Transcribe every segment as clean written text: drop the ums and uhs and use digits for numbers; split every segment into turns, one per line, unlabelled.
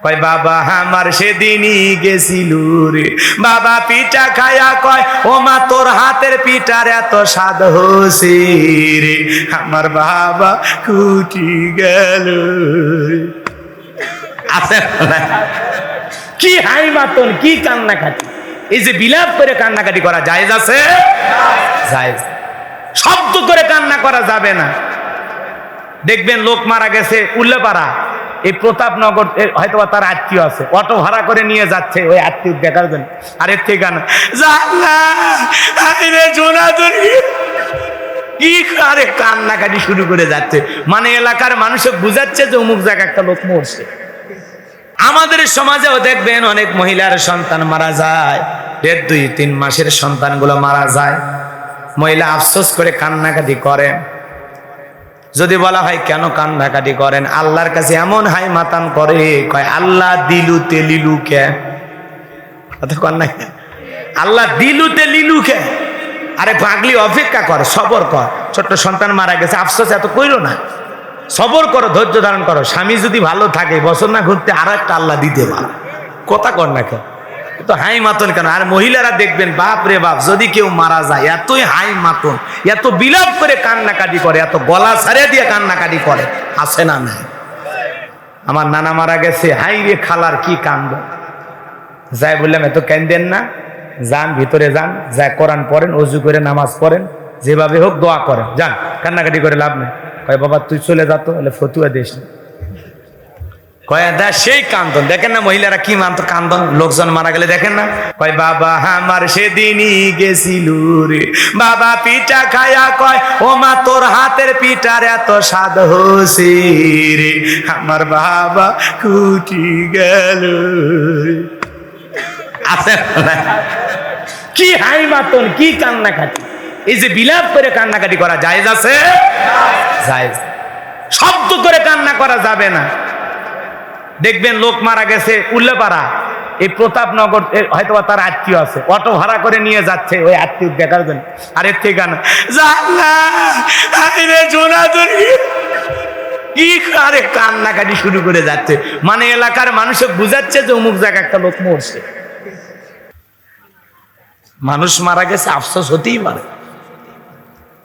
কয় বাবা আমার সেদিনই গেছিল রে, বাবা পিঠা খায়া কয় ও মা তোর হাতের পিঠার এত স্বাদ হইছে রে, আমার বাবা কুটি গেল। আছে না? কি হাই মাতন, কি কান্নাকাটি! এই যে বিলাপ করে কান্নাকাটি করা জায়েজ আছে? জায়েজ। শব্দ করে কান্না করা যাবে না। দেখবেন লোক মারা গেছে উল্লেপাড়া, এই প্রতাপনগর, হয়তো তার আত্মীয় আছে, অটো ভাড়া করে নিয়ে যাচ্ছে ওই আত্মীয় দেখার জন্য। আর এর থেকে গান কি আরে কান্নাকাটি শুরু করে যাচ্ছে, মানে এলাকার মানুষে বুঝাচ্ছে যে অমুক জায়গায় একটা লোক মরছে। আমাদের সমাজেও দেখবেন অনেক মহিলার সন্তান মারা যায়, 1.5-3 মাসের সন্তানগুলো মারা যায়, মহিলা আফসোস করে কান্নাকাটি করেন। যদি বলা হয় কেন কান্নাকাটি করেন, আল্লাহর কাছে এমন হাই মাতান করে, কয় আল্লাহ দিলুতে লিলুকে, আল্লাহ দিলুতে লিলুকে। আরে পাগলি অপেক্ষা কর, সবর কর, ছোট্ট সন্তান মারা গেছে, আফসোস এত কইরো না, সবর করো, ধৈর্য ধারণ করো। স্বামী যদি ভালো থাকে বছর না ঘুরতে আর একটা আল্লাহ দিতে পারে, কথা কর না কেন, তো হাই মাতন কেন? আর মহিলারা দেখবেন বাপ রে বাপ, যদি কেউ মারা যায় এতই হাই মাতন, এত বিলাপ করে কান্নাকাটি করে, এত গলা ছাড়িয়ে দিয়ে কান্নাকাটি করে, আছে না? নাই। আমার নানা মারা গেছে, হাই রে খালার কি কান্দ, যাই বললাম এত কান্দেন না, যান ভিতরে যান, যা কোরআন পড়েন, অজু করে নামাজ পড়েন, যেভাবে হোক দোয়া করেন, যান, কান্নাকাটি করে লাভ নেই। কয় বাবা তুই চলে যা তো, বলে ফতুয়া দিস না। কয় দা সেই কান্দন, দেখেন না মহিলারা কি মানত কান্দন, লোকজন মারা গেলে দেখেন না, কয় বাবা আমার সেদিনই গেছিল রে, বাবা পিঠা খায়া কয় ও মা তোর হাতের পিঠার এত স্বাদ হইছে রে, আমার বাবা কুটি গেল। আছে না? কি হাই মাতন, কি কান্নাকাটি! এই যে বিলাপ করে কান্নাকাটি করা জায়েজ আছে? জায়েজ। শব্দ করে কান্না করা যাবে না। দেখবেন লোক মারা গেছে উল্লেপাড়া, এই প্রতাপনগর, হয়তো তার আত্মীয় আছে, অটো ভাড়া করে নিয়ে যাচ্ছে ওই আত্মীয় দেখার জন্য। আর এর থেকে গান কি আরে কান্নাকাটি শুরু করে যাচ্ছে, মানে এলাকার মানুষে বুঝাচ্ছে যে অমুক জায়গায় একটা লোক মরছে। মানুষ মারা গেছে, আফসোস হতেই পারে,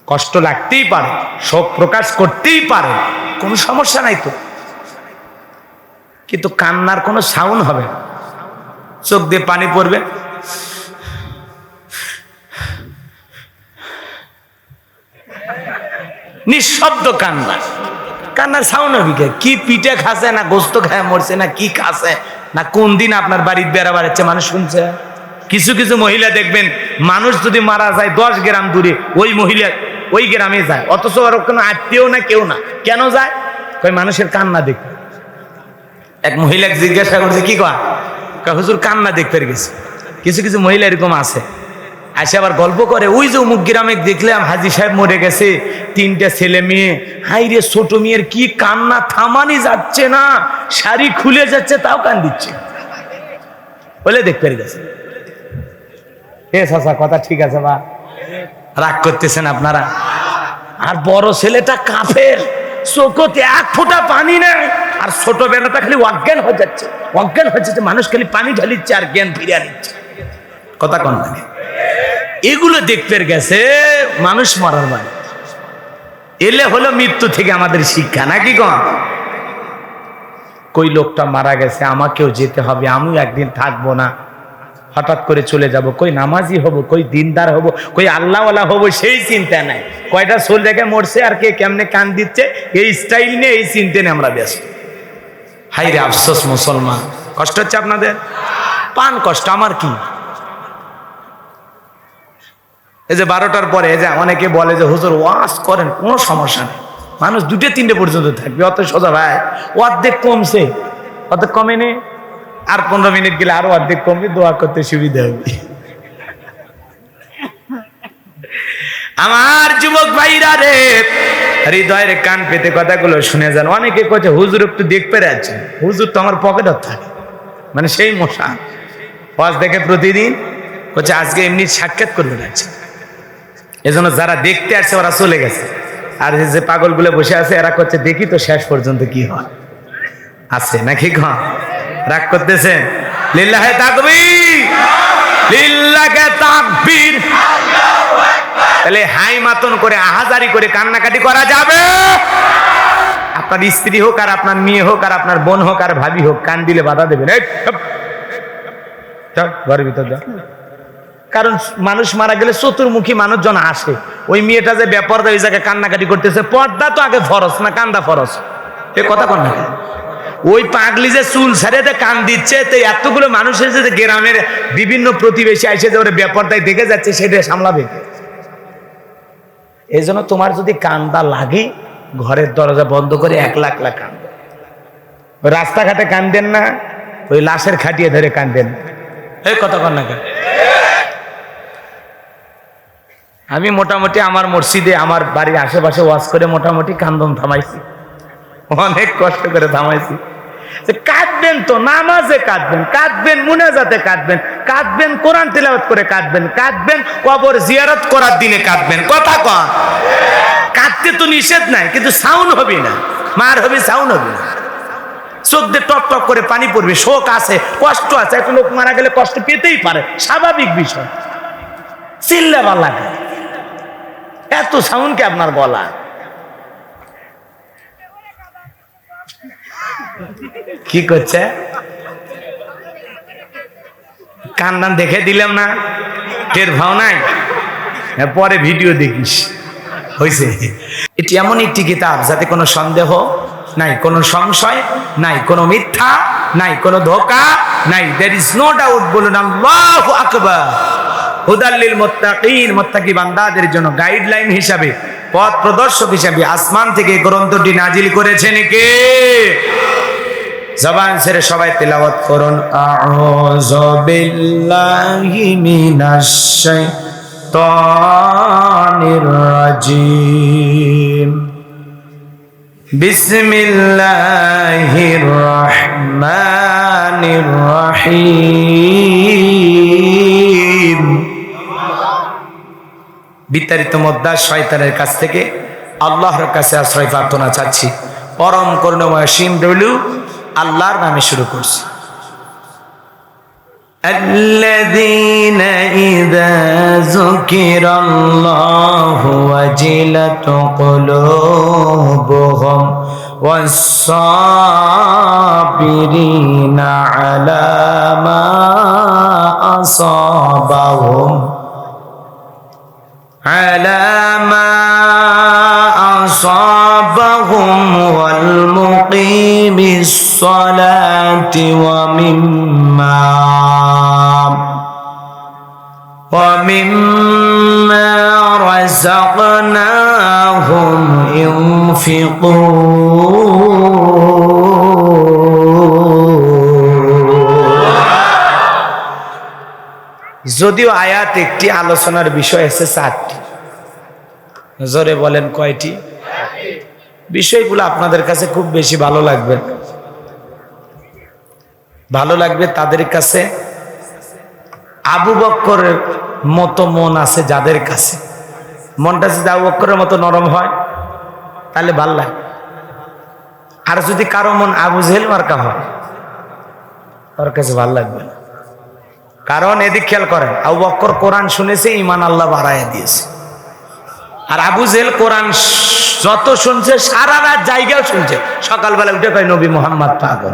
কষ্ট লাগতেই পারে, শোক প্রকাশ করতেই পারে, কোনো সমস্যা নাই তো, কিন্তু কান্নার কোনো সাউন্ড হবে না, চোখ দিয়ে পানি পড়বে, নিঃশব্দ কান্না। কান্নার সাউন্ড হবে কি? পিঠে খাসে না গোস্ত খায় মরছে, না কি খাসে, না কোন দিন আপনার বাড়ির বেড়া বাড়াচ্ছে মানুষ শুনছে। কিছু কিছু মহিলা দেখবেন মানুষ যদি মারা যায় 10 গ্রাম দূরে, ওই মহিলা ওই গ্রামে যায়, অথচ আর কোনো আত্মীয় না, কেউ না, কেন যায়? কই মানুষের কান্না দেখতে। এক মহিলাকে জিজ্ঞাসা করছে কি কয়, হুজুর কান্না দেখতে গেছে। কিছু কিছু মহিলা এরকম আছে, আসে আবার গল্প করে, ওই যে অমুক গ্রামে দেখলাম হাজি সাহেব মরে গেছে, 3টা ছেলে মেয়ে, হাই রে ছোট মেয়ের কি কান্না, থামানি যাচ্ছে না, শাড়ি খুলে যাচ্ছে তাও কান দিচ্ছে, বলে দেখতে গেছে। কথা ঠিক আছে বা রাগ করতেছেন আপনারা? আর বড় ছেলেটা কাফের, চোখতে 1 ফোঁটা পানি নেই, আর ছোট বেলাটা খালি অজ্ঞান হয়ে যাচ্ছে, অজ্ঞান হয়ে যাচ্ছে, মানুষ খালি পানি ঢালিচ্ছে আর জ্ঞান ফিরিয়ে নিচ্ছে, কথা কন লাগে। এগুলো দেখতে গেছে মানুষ মারার বাড়ি, এলে হলো মৃত্যু থেকে আমাদের শিক্ষা, নাকি কন? কই লোকটা মারা গেছে, আমাকেও যেতে হবে, আমিও একদিন থাকবো না, হঠাৎ করে চলে যাব, কই নামাজি হব, কই দিনদার হব, কই আল্লাহওয়ালা হব, সেই চিন্তা নাই। কয়টা সোল দেখে মরছে আর কে কেমনে কান দিচ্ছে, এই স্টাইল নিয়ে, এই চিন্তা নিয়ে আমরা ব্যস্ত। হাই রে আফসোস মুসলমান, কষ্ট হচ্ছে আপনাদের? পান কষ্ট, আমার কি? এই যে 12টার পরে যে অনেকে বলে যে হুজুর ওয়াজ করেন, কোনো সমস্যা নেই, মানুষ 2-3টে পর্যন্ত থাকবে, অত সোজা ভাই, অর্ধেক কমছে, অর্ধেক কমেনি, আর 15 মিনিট গেলে আরো অর্ধেক কমবে, দোয়া করতে সুবিধা হবে। আমার যুবক ভাইরা রে, হৃদয়ের কান পেতে কথাগুলো শুনে যান। অনেকে কইছে হুজুর একটু দেখতে যাচ্ছে, হুজুর তো আমার পকেটে থাকে, মানে সেই মশা ওয়াজ দেখে প্রতিদিন, কইছে আজকে এমনি সাক্ষাৎ করবে যাচ্ছে, এজন্য যারা দেখতে আসছে ওরা চলে গেছে, আর যে পাগলগুলো বসে আছে এরা করছে দেখি তো শেষ পর্যন্ত কি হয়, আছে নাকি? রাগ করতেছেন? লিল্লাহে তাকবীর, লিল্লাহে তাকবীর। তাহলে হাই মাতন করে আহাজারি করে কান্নাকাটি করা যাবে? আপনার স্ত্রী হোক আর আপনার মেয়ে হোক আর আপনার বোন হোক আর ভাবি হোক, কান দিলে বাধা দেবেন, এই ঘরের ভিতর যা। কারণ মানুষ মারা গেলে চতুর্মুখী মানুষজন আসে। ওই মেয়েটা যে বেপরদা ওই জায়গায় কান্নাকাটি করতেছে, পর্দা তো আগে ফরজ না কান্দা ফরজ? এ কথা কন না। ওই পাগলি যে চুল ছাড়িয়ে কান দিচ্ছে, তো এতগুলো মানুষের যে গ্রামের বিভিন্ন প্রতিবেশী আসে যে ওরা বেপরদায় দেখে যাচ্ছে, সেটা সামলাবে। এই জন্য তোমার যদি কান্দা লাগে, ঘরের দরজা বন্ধ করে একলা একলা কান্দ। রাস্তাঘাটে কান্দেন না, ওই লাশের খাটিয়ে ধরে কান্দেন। এই কথা কন না কেন? আমি মোটামুটি আমার মসজিদে আমার বাড়ির আশেপাশে ওয়াজ করে মোটামুটি কান্দন থামাইছি, অনেক কষ্ট করে থামাইছি। কাঁদবেন তো নামাজে কাঁদবেন, কাঁদবেন মুনাজাতে কাঁদবেন, কাঁদবেন কোরআন তিলাওয়াত করে কাঁদবেন, কাঁদবেন কবর জিয়ারত করার দিনে কাঁদবেন। কথা কন? কাঁদতে তো নিষেধ নাই, কিন্তু সাউন্ড হবে না, মার হবে, সাউন্ড হবে না। চোখ দিয়ে টপ টপ করে পানি পড়বে, শোক আছে, কষ্ট আছে। একটা লোক মারা গেলে কষ্ট পেতেই পারে, স্বাভাবিক বিষয়। চিল্লাবার লাগে, এত সাউন্ড কি আপনার গলা? কি করছে? কান্দান দেখে দিলাম না, টের ভাও নাই, পরে ভিডিও দেখিস হয়েছে। এটি এমন একটি কিতাব যাতে কোনো সন্দেহ নাই, কোনো সংশয় নাই, কোনো মিথ্যা নাই, কোনো ধোঁকা নাই। There is no doubt. বলুন আল্লাহু আকবার। হুদাল্লিল মুত্তাকিন, মুত্তাকি বান্দাদের জন্য গাইডলাইন হিসাবে, পথ প্রদর্শক হিসাবে আসমান থেকে গ্রন্থটি নাজিল করেছেন কে? জবান ছেড়ে সবাই তেলাওয়াত করুন। আউযু বিল্লাহি মিনাশ শাইতানির রাজিম। বিসমিল্লাহির রহমানির রহিম। বিতাড়িত মদ্দা শয়তানের কাছ থেকে আল্লাহর কাছে আশ্রয় প্রার্থনা চাচ্ছি। পরম করুণাময় অসীম দয়ালু আল্লাহর নামে শুরু করছি। الذين إذا ذكر الله وجلت قلوبهم والصابرين على ما أصابهم والمقيم الصلاة ومما رزقناهم ينفقون। যদিও আয়াত একটি, আলোচনার বিষয় আছে 4টি। জোরে বলেন কয়টি? বিষয়গুলো আপনাদের কাছে খুব বেশি ভালো লাগবে। ভালো লাগবে তাদের কাছে আবু বকরের মতো মন আছে যাদের কাছে, মনটা যদি আবু বকরের মতো নরম হয় তাহলে ভালো লাগে। আর যদি কারো মন আবু জেহেল মার্কা হয়, ওর কাছে ভালো লাগবে না। কারণ এদিক খেয়াল করেন, আবু বকর কোরআন শুনেছে, ঈমান আল্লাহ বাড়াইয়া দিয়েছে। আর আবু জেহেল কোরআন যত শুনছে সারা রাত জায়গাও শুনছে, সকালবেলা উঠে কয় নবী মোহাম্মদ পাগল।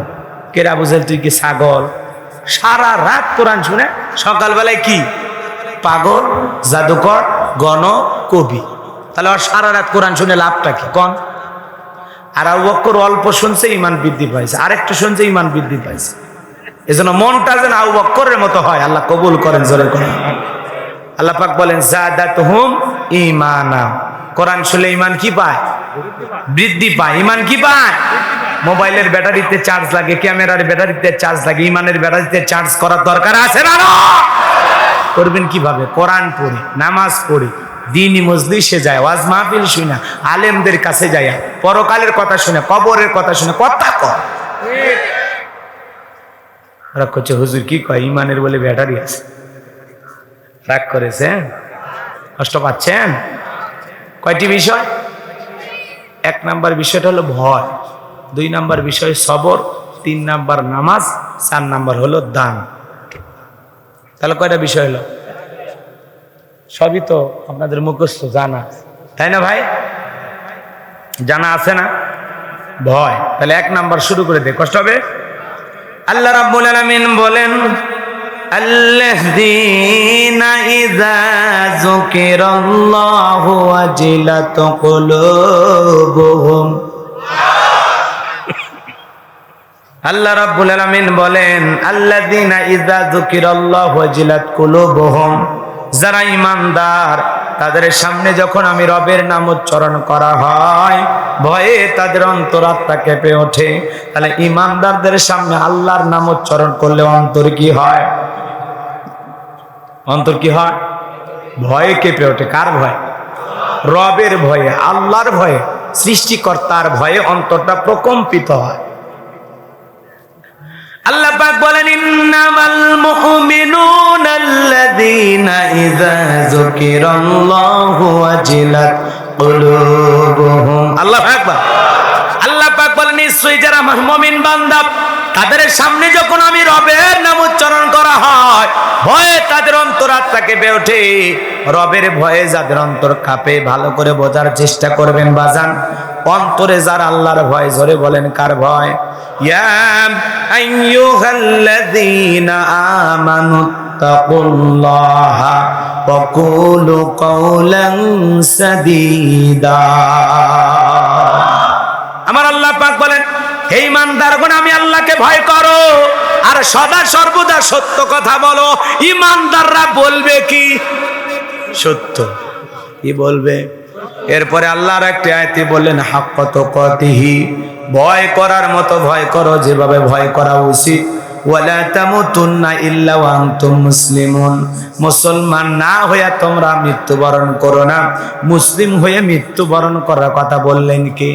কে রে আবু জেহেল, তুই কি ছাগল? সারা রাত কোরআন শুনে সকালবেলায় কি পাগল, জাদুকর, গণ কবি। তাহলে আর সারা রাত কোরআন শুনে লাভটা কি কন? আর আবু বকর অল্প শুনছে, ঈমান বৃদ্ধি পাইছে, আরেকটু শুনছে, ঈমান বৃদ্ধি পাইছে। এজন্য মনটা যেন আবু বকরের মতো হয়, আল্লাহ কবুল করেন, জোরে করেন। আল্লাহ পাক বলেন যাদাতুহুম ঈমানা। কোরআন শুনলে ঈমান কি পায়? বৃদ্ধি পায়। ঈমান কি পায়? মোবাইলের ব্যাটারিতে চার্জ লাগে, ক্যামেরার ব্যাটারিতে চার্জ লাগে, ঈমানের ব্যাটারিতে চার্জ করার দরকার আছে না? করবেন কিভাবে? কোরআন পড়ি, নামাজ পড়ি, দ্বীনি মজলিসে যায়, ওয়াজ মাহফিল শুনে, আলেমদের কাছে যায়, পরকালের কথা শুনে, কবরের কথা শুনে, কথা কয়। রাগ করছে, হুজুর কি কয় ঈমানের বলে ব্যাটারি আছে? রাগ করেছে? কষ্ট পাচ্ছেন? কয়টি বিষয়? 1 নাম্বার বিষয়টা হলো ভয়, 2 নাম্বার বিষয় সবর, 3 নাম্বার নামাজ, 4 নাম্বার হলো দান। তাহলে কয়টা বিষয় হলো? সবই তো আপনাদের মুখস্থ জানা, তাই না ভাই? জানা আছে না? ভয়। তাহলে 1 নাম্বার শুরু করে দে, কষ্ট হবে। আল্লাহ রাব্বুল আলামিন বলেন, আল্লাযীনা ইযা যুকিরাল্লাহু ওয়াজিলাত কুলুবুহুম। আল্লাহ রাব্বুল আলামিন বলেন, আল্লাযীনা ইযা যুকিরাল্লাহু ওয়াজিলাত কুলুবুহুম, যারা ঈমানদার তাদের সামনে যখন আমি রবের নাম উচ্চারণ করা হয় ভয়ে তাদের অন্তরাত্মা কেঁপে ওঠে। তাহলে ঈমানদারদের সামনে আল্লাহর নাম উচ্চারণ করলে অন্তর কি হয়? অন্তর কি হয়? ভয়ে কেঁপে ওঠে। কার ভয়? রবের ভয়ে, আল্লাহর ভয়ে, সৃষ্টিকর্তার ভয়ে অন্তরটা প্রকম্পিত হয়। আল্লাহ পাক বলেন, ইন্নামাল মুমিনুনা আল্লাযীনা ইযা যুকিরাল্লাহু ওয়াজিলাত কুলুবুহুম। আল্লাহু আকবার। আল্লাহ পাক বলেন, নিশ্চয়ই যারা মুমিন বান্দা তাদের সামনে যখন আমি রবের নাম উচ্চারণ করা হয় ভয়ে তাদের অন্তরাত্মা কেঁপে ওঠে। রবের ভয়ে যাদের অন্তর কাঁপে, ভালো করে বোঝার চেষ্টা করবেন বাজান। অন্তরে যার আল্লাহর ভয়, জোরে বলেন কার ভয়? ইয়া আইয়ুহাল্লাযীনা আমানু তাকুল্লাহা ওয়া কুলু কাওলান সাদীদা। আমার আল্লাহ পাক বলেন, হে ঈমানদারগণ আমি আল্লাহকে ভয় করো আর সদা সর্বদা সত্য কথা বলো। ঈমানদাররা বলবে কি? সত্য। কি বলবে? এরপরে আল্লাহর একটি আয়াতে বললেন, হাক্কা তুকাতিহি, ভয় করার মতো ভয় করো, যেভাবে ভয় করা উচিত। ওয়ালা তামুতুন্না ইল্লা ওয়া আনতুম মুসলিমুন, মুসলমান না হয়ে তোমরা মৃত্যুবরণ করো না। মুসলিম হয়ে মৃত্যুবরণ করার কথা বললেন কি?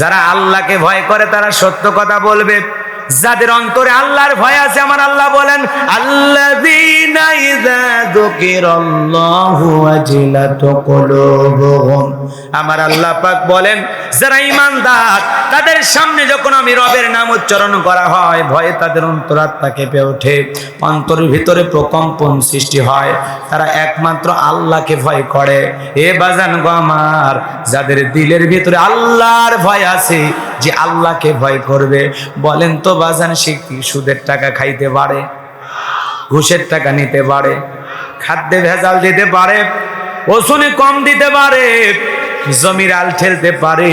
যারা আল্লাহকে ভয় করে তারা সত্য কথা বলবে। যাদের অন্তরে আল্লাহর ভয় আছে, আমার আল্লাহ বলেন, আল্লাযীনা ইযা যুকিরাল্লাহু ওয়াজিলাত কুলুবুহুম। আমার আল্লাহ পাক বলেন, যারা ঈমানদার তাদের সামনে যখন আমি রবের নাম উচ্চারণ করা হয় ভয়ে তাদের অন্তরাত্মা কেঁপে ওঠে, অন্তরের ভিতরে প্রকম্পন সৃষ্টি হয়। তারা একমাত্র আল্লাহকে ভয় করে। এ বাজান গো আমার, যাদের দিলের ভিতরে আল্লাহর ভয় আছে, যে আল্লাহকে ভয় করবে, বলেন তো বাজান সে কি সুদের টাকা খাইতে পারে? ঘুষের টাকা নিতে পারে? খাদ্যে ভেজাল দিতে পারে? ওজনে কম দিতে পারে? জমির আল ঠেলতে পারে?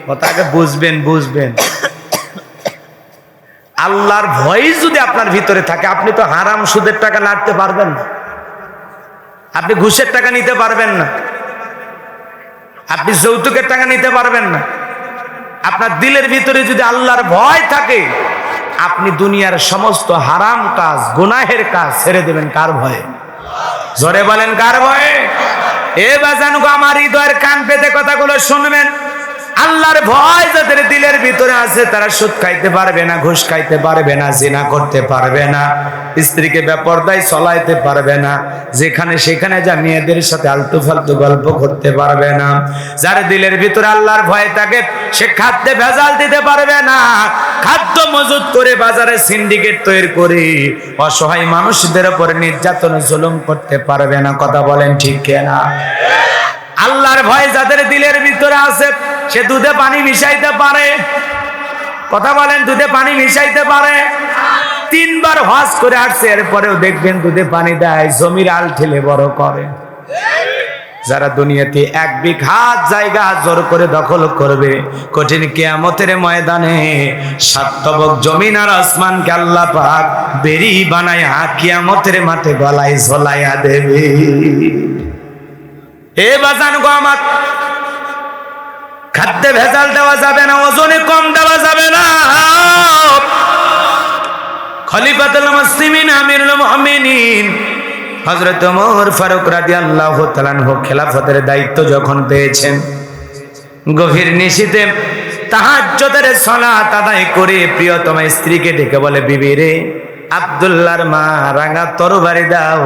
কথাকে বুঝবেন, বুঝবেন। আল্লাহর ভয় যদি আপনার ভিতরে থাকে, আপনি তো হারাম সুদের টাকা লাড়তে পারবেন না, আপনি ঘুষের টাকা নিতে পারবেন না, আপনি যৌতুকের টাকা নিতে পারবেন না। আপনার দিলের ভিতরে যদি আল্লাহর ভয় থাকে, আপনি দুনিয়ার সমস্ত হারাম কাজ, গুনাহের কাজ ছেড়ে দেবেন। কার ভয়ে? জোরে বলেন কার ভয়ে? এ বাজান গো আমার হৃদয়ের কান পেতে কথাগুলো শুনবেন। আল্লাহর ভয় যাদের দিলের ভিতরে আছে তারা সুদ খাইতে পারবে না, ঘুষ খাইতে পারবে না, জিনা করতে পারবে না, স্ত্রীকে বেপরদায় চলাইতে পারবে না, যেখানে সেখানে যা মেয়েদের সাথে আলতু ফালতু গল্প করতে পারবে না। যার দিলের ভিতরে আল্লাহর ভয় থাকে সে খাদ্যে ভেজাল দিতে পারবে না, খাদ্য মজুত করে বাজারে সিন্ডিকেট তৈরি করে অসহায় মানুষদের উপরে নির্যাতন জুলুম করতে পারবে না। কথা বলেন ঠিক কিনা? আল্লাহর ভয় যাদের দিলের ভিতরে আছে সে দুধে পানি মিশাইতে পারে। কথা বলেন, দুধে পানি মিশাইতে পারে। 3 বার হজ করে আসছে, এরপরেও দেখবেন দুধে পানি দেয়, জমির আল ঠেলে বড় করে। যারা দুনিয়াতে 1 বিঘা জায়গা জোর করে দখল করবে, কঠিন কিয়ামতের ময়দানে 7 তবক জমিন আর আসমানকে আল্লাহ পাক বেরি বানায়া কিয়ামতের মাঠে গলায় ঝোলাইয়া দেবে। এ বাজান গো আমার, খাদ্যে ভেজাল দেওয়া যাবে না, ওজনে কম দেওয়া যাবে না। খলিফাতুল মুসলিমিন আমিরুল মুমিনিন হযরত ওমর ফারুক রাদিয়াল্লাহু তাআলা আনহু খেলাফতের দায়িত্ব যখন পেয়েছেন, গভীর নিশিতে তাহাজ্জুদের সালাত আদায় করে প্রিয়তমা স্ত্রীকে ডেকে বলে, বিবি রে, আব্দুল্লাহর মা রাঙা তরবারি দাও,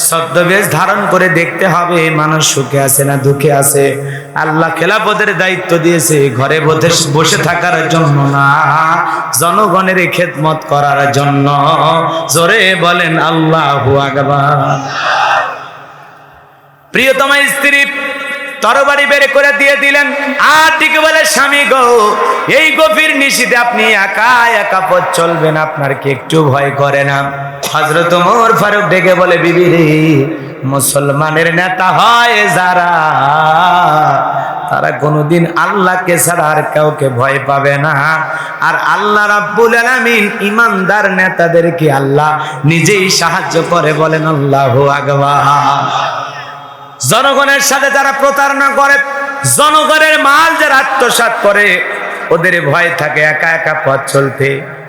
ছদ্মবেশ ধারণ করে দেখতে হবে মানুষ সুখে আছে না দুঃখে আছে। আল্লাহ খেলাফতের দায়িত্ব দিয়েছে ঘরে বসে থাকার জন্য না, জনগণের খেদমত করার জন্য। জোরে বলেন আল্লাহু আকবার। প্রিয়তমা স্ত্রী তরবারি বের করে দিয়ে দিলেন, আর ঠিক বলে স্বামী গো, এই গভীর নিশীথে আপনি একা একা পথ চলবেন, আপনার কি একটু ভয় করে না? হযরত ওমর ফারুক ডেকে বলে, বিবি রে, মুসলমানের নেতা হয় যারা, তারা কোনোদিন আল্লাহকে ছাড়া আর কাউকে ভয় পাবে না। আর আল্লাহ রাব্বুল আলামিন ইমানদার নেতাদেরকে আল্লাহ নিজেই সাহায্য করে। বলেন আল্লাহু আকবার। জনগণের সাথে যারা প্রতারণা করে, জনগণের মাল যারা আত্মসাৎ করে, ওদের ভয় থাকে একা একা পথ চলতে।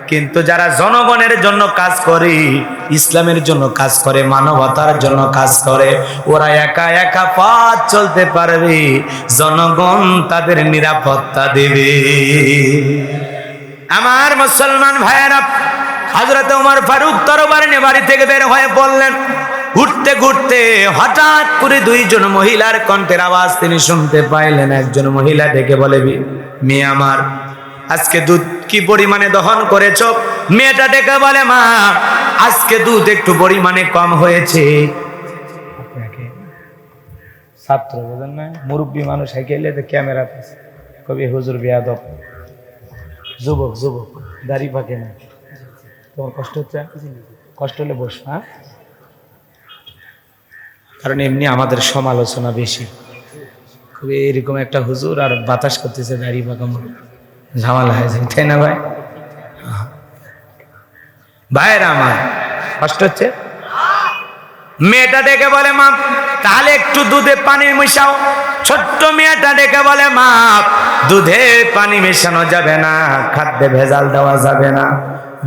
কিন্তু যারা জনগণের জন্য কাজ করে, ইসলামের জন্য কাজ করে, মানবতার জন্য কাজ করে, ওরা একা একা পথ চলতে পারবে, জনগণ তাদের নিরাপত্তা দেবে। আমার মুসলমান ভাইয়েরা, হযরত ওমর ফারুক তরবারি নিয়ে বাড়ি থেকে বের হয়ে পড়লেন। ঘুরতে ঘুরতে হঠাৎ করে দুইজন মহিলার কণ্ঠের আওয়াজ তিনি শুনতে পাইলেন। একজন মহিলা ডেকে বলে, মেয়ে আমার, আজকে দুধ কি পরিমাণে দহন করেছ? মেয়েটা ডেকে বলে, মা, আজকে দুধ একটু পরিমাণে কম হয়েছে। ছাত্র বোঝেন না, মুরব্বী মানুষ গেলে তো ক্যামেরা কবি হুজুর বেয়াদব, যুবক যুবক দাড়ি পাকে না। তোমার কষ্ট হচ্ছে? কষ্ট হলে বস। হ্যাঁ, কারণ এমনি আমাদের সমালোচনা বেশি। খুবই এরকম একটা হুজুর আর বাতাস করতেছে, দাড়ি পাকা ঝামেলা হয়ে যায়, তাই না ভাই? ভাইয়েরা আমার, কষ্ট হচ্ছে? মেয়েটা ডেকে বলে, মা, তাহলে একটু দুধে পানি মিশাও। ছোট্ট মেয়েটা ডেকে বলে, মা, দুধে পানি মেশানো যাবে না, খাদ্যে ভেজাল দেওয়া যাবে না।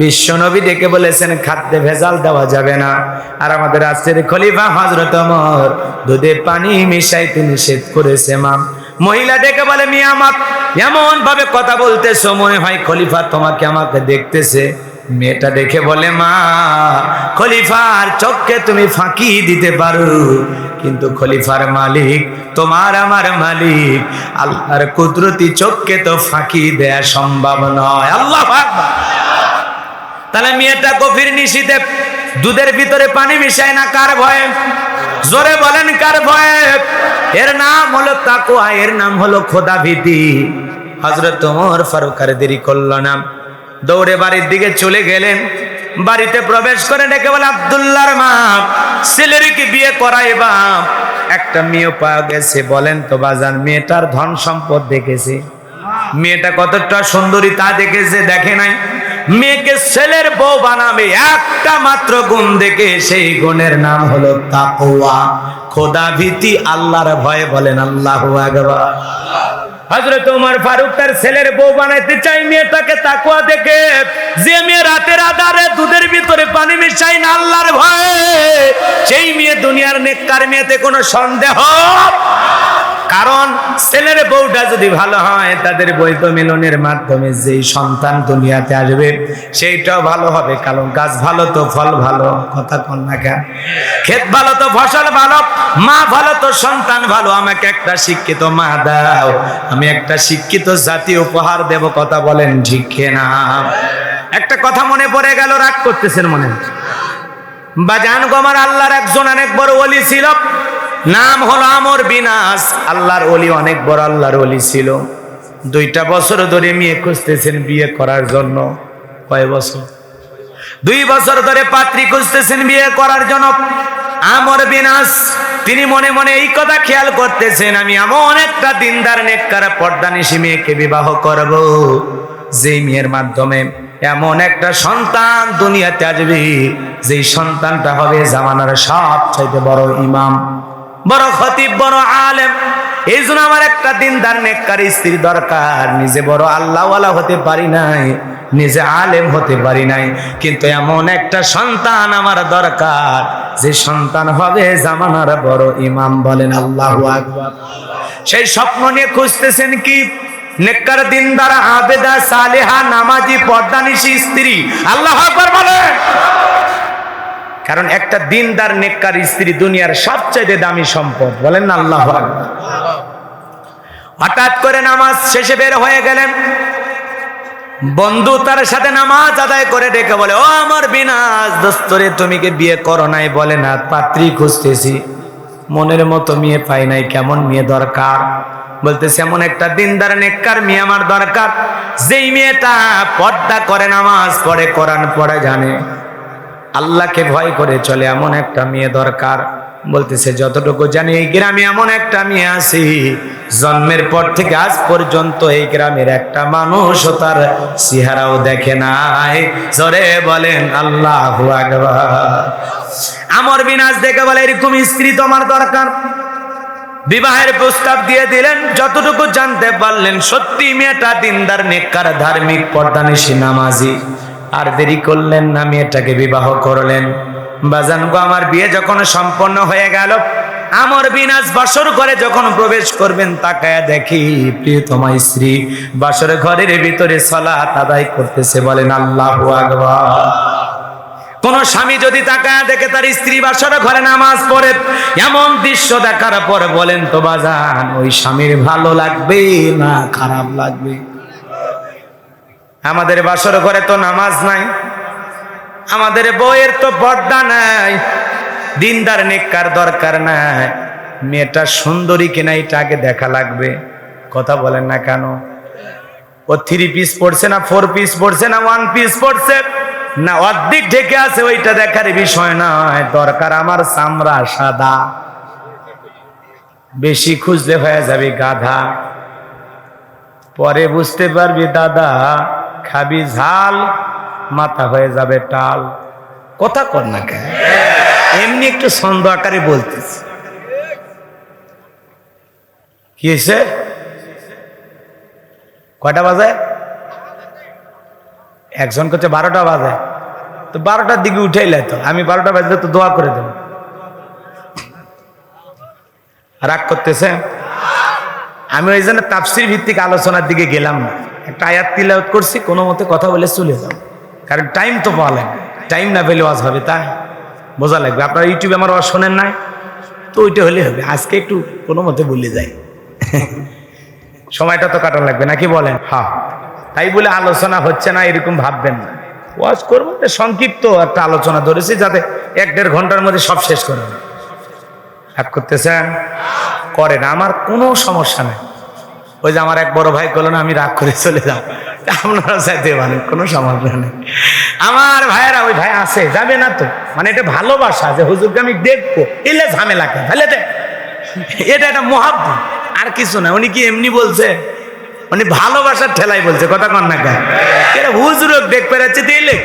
বিশ্বনবী ডেকে বলেছেন খাদ্যে ভেজাল দেওয়া যাবে না। আর আমাদের আজকের খলিফা হযরত ওমর দুধে পানি মিশাইতে নিষেধ করেছে। মা, মহিলা ডেকে বলে, মিয়া আমার, এমন ভাবে কথা বলতেছো মনে হয় খলিফা তোমাকে আমাকে দেখতেছে। মেয়েটা দেখে বলে, মা, খলিফার চোখে তুমি ফাঁকি দিতে পারো, কিন্তু খলিফার মালিক তোমার আমার মালিক, আল্লাহর কুদরতি চোখে তো ফাঁকি দেয়া সম্ভব নয়। আল্লাহু আকবার। তাহলে মেয়েটা গভীর নিশীথে দুধের ভিতরে পানি মিশায় না কার ভয়ে? জোরে বলেন কার ভয়ে? এর নাম হলো তাকওয়া, এর নাম হলো খোদা ভীতি। হযরত ওমর ফারুক আর দেরি করল না, দৌড়ে বাড়ির দিকে চলে গেলেন। বাড়িতে প্রবেশ করে ডেকে বলে, আব্দুল্লাহর মা, ছেলের কি বিয়ে করাইবা? একটা মেয়ে পাওয়া গেছে। বলেন তো বাজান, মেয়েটার ধন সম্পদ দেখেছে, মেয়েটা কতটা সুন্দরী তা দেখেছে? দেখে নাই। মেয়েকে ছেলের বউ বানাবে একটা মাত্র গুণ দেখে, সেই গুণের নাম হলো তাকওয়া, খোদা ভীতি, আল্লাহর ভয়। বলেন আল্লাহু আকবার। হযরত ওমর ফারুক তার ছেলের বউ বানাইতে চাই মেয়েটাকে তাকওয়া দেখে। যে মেয়ে রাতের আধারে দুধের ভিতরে পানি মিশাই না আল্লাহর ভয়ে, সেই মেয়ে দুনিয়ার নেককার মেয়েতে কোনো সন্দেহ। কারণ ছেলের বউটা যদি ভালো হয়, তাদের বৈধ মিলনের মাধ্যমে যেই সন্তান দুনিয়াতে আসবে সেইটাও ভালো হবে। কারণ গাছ ভালো তো ফল ভালো, কথা কোন না কেন? ক্ষেত ভালো তো ফসল ভালো, মা ভালো তো সন্তান ভালো। আমাকে একটা শিক্ষিত মা দাও, আমি একটা শিক্ষিত জাতি উপহার দেব। কথা বলেন ঠিক না? একটা কথা মনে পড়ে গেল, রাগ করতেছেন মনে? বাজান গোমার, আল্লাহর একজন অনেক বড় ওলি ছিল, নাম হলো আমর বিন আস। আল্লাহর ওলি, অনেক বড় আল্লাহর ওলি ছিল। 2টা বছর ধরে মেয়ে খুঁজতেছেন বিয়ে করার জন্য। কয় বছর? 2 বছর ধরে পাত্রী খুঁজতেছেন বিয়ে করার জন্য। আমর বিন আস তিনি মনে মনে এই কথা খেয়াল করতেছেন, আমি এমন একটা দিনদার নেককার পর্দানিশী মেয়েকে বিবাহ করব, যেই মেয়ের মাধ্যমে এমন একটা সন্তান দুনিয়াতে আসবে, যেই সন্তানটা হবে জামানার সবচাইতে বড় ইমাম, বড় খতিব, বড় আলেম। এই জন্য আমার একটা দিনদার নেককার স্ত্রী দরকার। নিজে বড় আল্লাহওয়ালা হতে পারি নাই, নিজে আলেম হতে পারি নাই, কিন্তু এমন একটা সন্তান আমার দরকার, যে সন্তান হবে জামানার বড় ইমাম। বলেন আল্লাহু আকবার। সেই স্বপ্ন নিয়ে খুঁজতেছেন কি? নেককার, দিনদার, আবেদা, সালেহা, নামাজি, পর্দানিশী স্ত্রী। আল্লাহু আকবার বলেন। কারণ একটা দিনদার নেককার স্ত্রী দুনিয়ার সবচেয়ে দামি সম্পদ। বলেন না আল্লাহু আকবার। হঠাৎ করে নামাজ শেষে বের হয়ে গেলেন, বন্ধু তার সাথে নামাজ আদায় করে ডেকে বলে, ও আমার বিনাশ দোস্তরে, তুমি কি বিয়ে করো নাই? বলে না, পাত্রী খুঁজতেছি, মনের মতো মেয়ে পাই নাই। কেমন মেয়ে দরকার? বলতেছে এমন একটা দিনদার নেককার মেয়ে আমার দরকার, যেই মেয়েটা পর্দা করে, নামাজ পড়ে, কোরআন পড়ে, জানে, আল্লাহকে ভয় করে চলে, এমন একটা মেয়ে দরকার। বলতেছে যতটুকু জানি এই গ্রামে এমন একটা মেয়ে আছে, জন্মের পর থেকে আজ পর্যন্ত এই গ্রামের একটা মানুষও তার চেহারাও দেখে নাই। জোরে বলেন আল্লাহু আকবার। আমর বিন আস দেখে বলে, এরকম স্ত্রী তোমার দরকার। বিবাহের প্রস্তাব দিয়ে দিলেন। যতটুকু জানতে পারলেন সত্যি মেয়েটা দিনদার নেককার ধার্মিক পর্দানিশী নামাজি। আর দেরি করলেন না, মেয়েটাকে বিবাহ করলেন। বাজান গো, আমার বিয়ে যখন সম্পন্ন হয়ে গেল, আমর বিন আস বাসর ঘরে যখন প্রবেশ করবেন, তাকায়া দেখি প্রিয়তমা স্ত্রী বাসর ঘরের ভিতরে সালাত আদায় করতেছে। বলেন আল্লাহু আকবার। কোন স্বামী যদি তাকায়া দেখে তার স্ত্রী বাসর ঘরে নামাজ পড়ে, এমন দৃশ্য দেখার পর বলেন তো বাজান, ওই স্বামীর ভালো লাগবে না খারাপ লাগবে? আমাদের বাসর ঘরে তো নামাজ নাই, আমাদের বউয়ের তো পর্দা নাই, দিনদার নেককার দরকার নাই, মেয়েটা সুন্দরী কিনা এটা আগে দেখা লাগবে। কথা বলেন না কেন? ও 3 পিস পড়ছে না 4 পিস পড়ছে না 1 পিস পড়ছে না অর্ধেক ঢেকে আছে, ওইটা দেখার বিষয় নয়। দরকার আমার চামড়া সাদা, বেশি খুঁজলে হয়ে যাবে গাধা, পরে বুঝতে পারবি দাদা খাবি ঝাল, মাথা হয়ে যাবে টাল। কথা কর না কেন? এমনি একটু ছন্দ আকারে বলতেছি। কি হয়েছে? কয়টা বাজে? একজন করছে 12টা বাজে, তো 12টার দিকে উঠাইলে তো আমি 12টা বাজলে তো দোয়া করে দেব। রাগ করতেছে? আমি ওই জন্য তাফসীর ভিত্তিক আলোচনার দিকে গেলাম না। একটা আয়াত তিলাওয়াত করছি, কোনো মতে কথা বলে চলে যাও, কারণ টাইম তো পাওয়া লাগবে। টাইম না পেলে ওয়াজ হবে, তাই বোঝা লাগবে। আপনারা ইউটিউবে আমার ওয়াজ শোনেন নাই তো, ওইটা হলে হবে। আজকে একটু কোনো মতে বলে যাই, সময়টা তো কাটানো লাগবে নাকি বলেন? হ্যাঁ, তাই বলে আলোচনা হচ্ছে না এরকম ভাববেন না। ওয়াজ করবো, সংক্ষিপ্ত একটা আলোচনা ধরেছি, যাতে 1-1.5 ঘন্টার মধ্যে সব শেষ করে। রাগ করতেছেন? করেন, আমার কোনো সমস্যা নেই। ওই যে আমার এক বড় ভাই বললো না, আমি রাগ করে চলে যাও, আপনারা চাইতে পারেন, কোনো সমস্যা নেই। আমার ভাইয়েরা, ওই ভাই আছে, যাবে না তো, মানে এটা ভালোবাসা যে হুজুরকে আমি দেখবো, এলে ঝামেলাকে ফেলে দে, এটা একটা মহাব্বত, আর কিছু না। উনি কি এমনি বলছে? উনি ভালোবাসার ঠেলাই বলছে। কথা কন না কেন? এটা হুজুর দেখ পেরাচ্ছে তো এলে,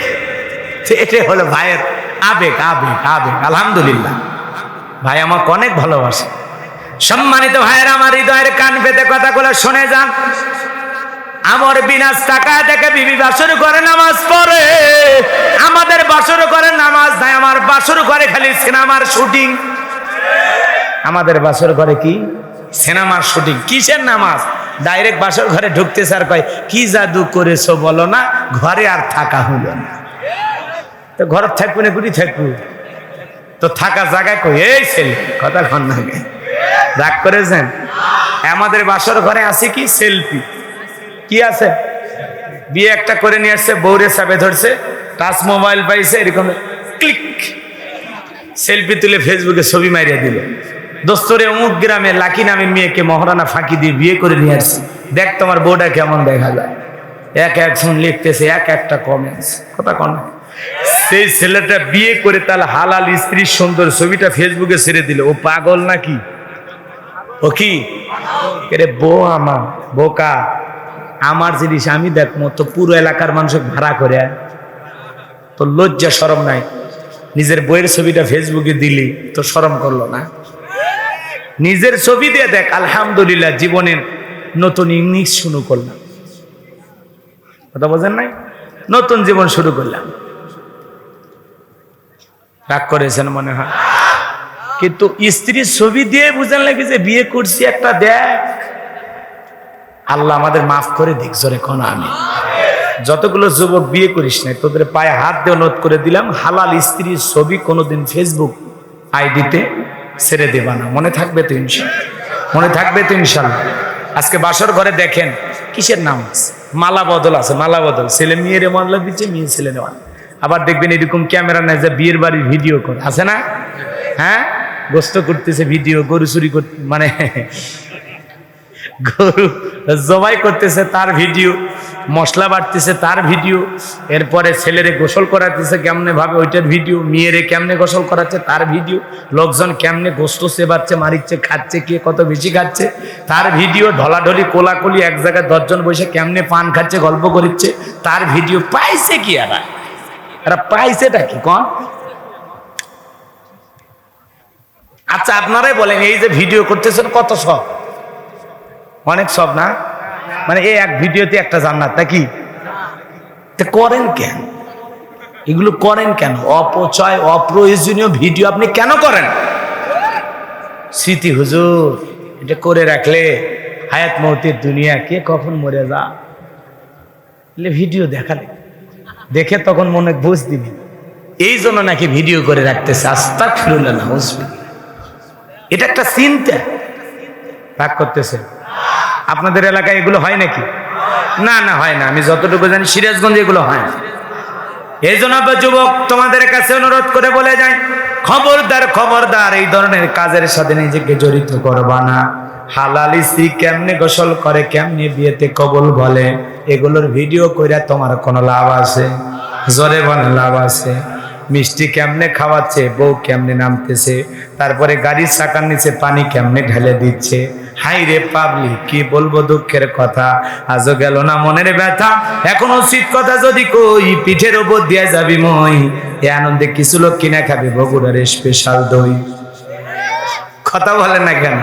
এটা হলো ভাইয়ের আবেগ, আবেগ, আবেগ। আলহামদুলিল্লাহ, ভাই আমাকে অনেক ভালোবাসে। সম্মানিত ভাইয়েরা, আমার হৃদয়ের কান পেতে কথাগুলো শুনে যান। আমর বিন আস তাকায় দেখে বিবি বাসর ঘরে নামাজ পড়ে। আমাদের বাসর ঘরে নামাজ নাই, আমার বাসর ঘরে খালি সিনেমার শুটিং। আমাদের বাসর ঘরে কি? সিনেমার শুটিং। কিসের নামাজ? ডাইরেক্ট বাসর ঘরে ঢুকতেছে আর কয়, কি জাদু করেছো বলো না, ঘরে আর থাকা হলো না। তো ঘরে থাকবো না, কুটি থাকবো? তো থাকা জায়গায় কই? এই ছেলে, কথা কন না, রাগ করেছেন? আমাদের বাসর ঘরে আছে কি? সেলফি। কি আছে? বিয়ে একটা করে নিয়ে আসছে, বউরে চাপে ধরছে, টাচ মোবাইল পাইছে, এরকম ক্লিক সেলফি তুলে ফেসবুকে ছবি মারিয়ে দিল। দোস্তরে অমুক গ্রামে লাকি নামের মেয়েকে মহারানা ফাঁকি দিয়ে বিয়ে করে নিয়ে আসছে, দেখ তোমার বউটা কেমন দেখা যায়। একজন লিখতেছে, একটা কমেন্টস। কথা কন। সেই ছেলেটা বিয়ে করে তার হালাল স্ত্রীর সুন্দর ছবিটা ফেসবুকে ছেড়ে দিল। ও পাগল নাকি? ও কি রে? বউ আমার বোকা, আমার জিনিস আমি দেখবো, তো পুরো এলাকার মানুষকে ভাড়া করে। তো লজ্জা শরম নাই? নিজের বইয়ের ছবিটা ফেসবুকে দিলি তো শরম করলো না? নিজের ছবি দিয়ে দেখ। আলহামদুলিল্লাহ, জীবনের নতুন ইনিংস শুরু করলাম। কথা বোঝেন নাই? নতুন জীবন শুরু করলাম। রাগ করেছেন মনে হয়, কিন্তু স্ত্রীর ছবি দিয়ে বুঝেন লাগে যে বিয়ে করছি একটা। দেখ, আল্লাহ আমাদের মাফ করে দিক, জোরে কোন আমি। যতগুলো যুবক বিয়ে করিস না তোদের পায়ে হাত দিয়ে অনুরোধ করে দিলাম, হালাল স্ত্রীর ছবি কোনোদিন ফেসবুক আইডিতে ছেড়ে দেবা না। মনে থাকবে তো ইনশাল্লাহ? মনে থাকবে তো ইনশাল্লাহ? আজকে বাসর ঘরে দেখেন কিসের নাম আছে, মালা বদল আছে, মালা বদল, ছেলে মেয়েরে মালা দিচ্ছে, মেয়ে ছেলে নেওয়া। আবার দেখবেন এরকম ক্যামেরা নেয় যে বিয়ের বাড়ির ভিডিও করে, আছে না? হ্যাঁ, গোস্ত করতেছে ভিডিও, গরু চুরি করতে, মানে গরু জবাই করতেছে তার ভিডিও, মশলা বাটতেছে তার ভিডিও, এরপরে ছেলেরে গোসল করাতেছে কেমনে ভাবে ওইটার ভিডিও, মেয়েরে কেমনে গোসল করাচ্ছে তার ভিডিও, লোকজন কেমনে গোস্ত সেবাচ্ছে, মারিচ্ছে, খাচ্ছে, কে কত বেশি খাচ্ছে তার ভিডিও, ঢলাঢলি কোলাকুলি এক জায়গায় 10 জন বসে কেমনে পান খাচ্ছে গল্প করছে তার ভিডিও। পাইছে কি এরা পাইছেটা কি কোন? আচ্ছা আপনারাই বলেন, এই যে ভিডিও করতেছেন কত সব? অনেক সব না? মানে এই এক ভিডিওতে একটা জান্নাত নাকি? করেন কেন এগুলো? করেন কেন? অপচয়, অপ্রয়োজনীয় ভিডিও আপনি কেন করেন? স্মৃতি হুজুর, এটা করে রাখলে হায়াত মৌতের দুনিয়া, কে কখন মরে যা, ভিডিও দেখালে দেখে তখন মনে বুঝ দিবি। এই জন্য নাকি ভিডিও করে রাখতেছে। আস্তাগফিরুল্লাহ, নাউযুবিল্লাহ। এটা একটা চিন্তা। রাগ করতেছে? আপনাদের এলাকায় এগুলো হয় নাকি? না না, হয় না। আমি যতটুকু জানি সিরাজগঞ্জে এগুলো হয় না। এই জন্য যুবক তোমাদের কাছে অনুরোধ করে বলে যাই, খবরদার খবরদার এই ধরনের কাজের সাথে নিজেকে জড়িত করবা না। হালাল স্ত্রী কেমনে গোসল করে, কেমনে বিয়েতে কবুল বলে, এগুলোর ভিডিও কইরা তোমার কোনো লাভ আছে? জোরে বলে লাভ আছে? মিষ্টি কেমনে খাওয়াচ্ছে, বউ কেমনে নামতেছে, তারপরে গাড়ির চাকার নিচে পানি কেমনে ঢেলে দিচ্ছে। হাই রে পাবলিক, কি বলবো দুঃখের কথা, আজও গেল না মনের ব্যথা। এখন উচিত কথা যদি কই, পিঠের ওপর দিয়ে যাবি মই, এ আনন্দে কিছু লোক কিনা খাবে বগুড়ার স্পেশাল দই। কথা বলেন না কেন?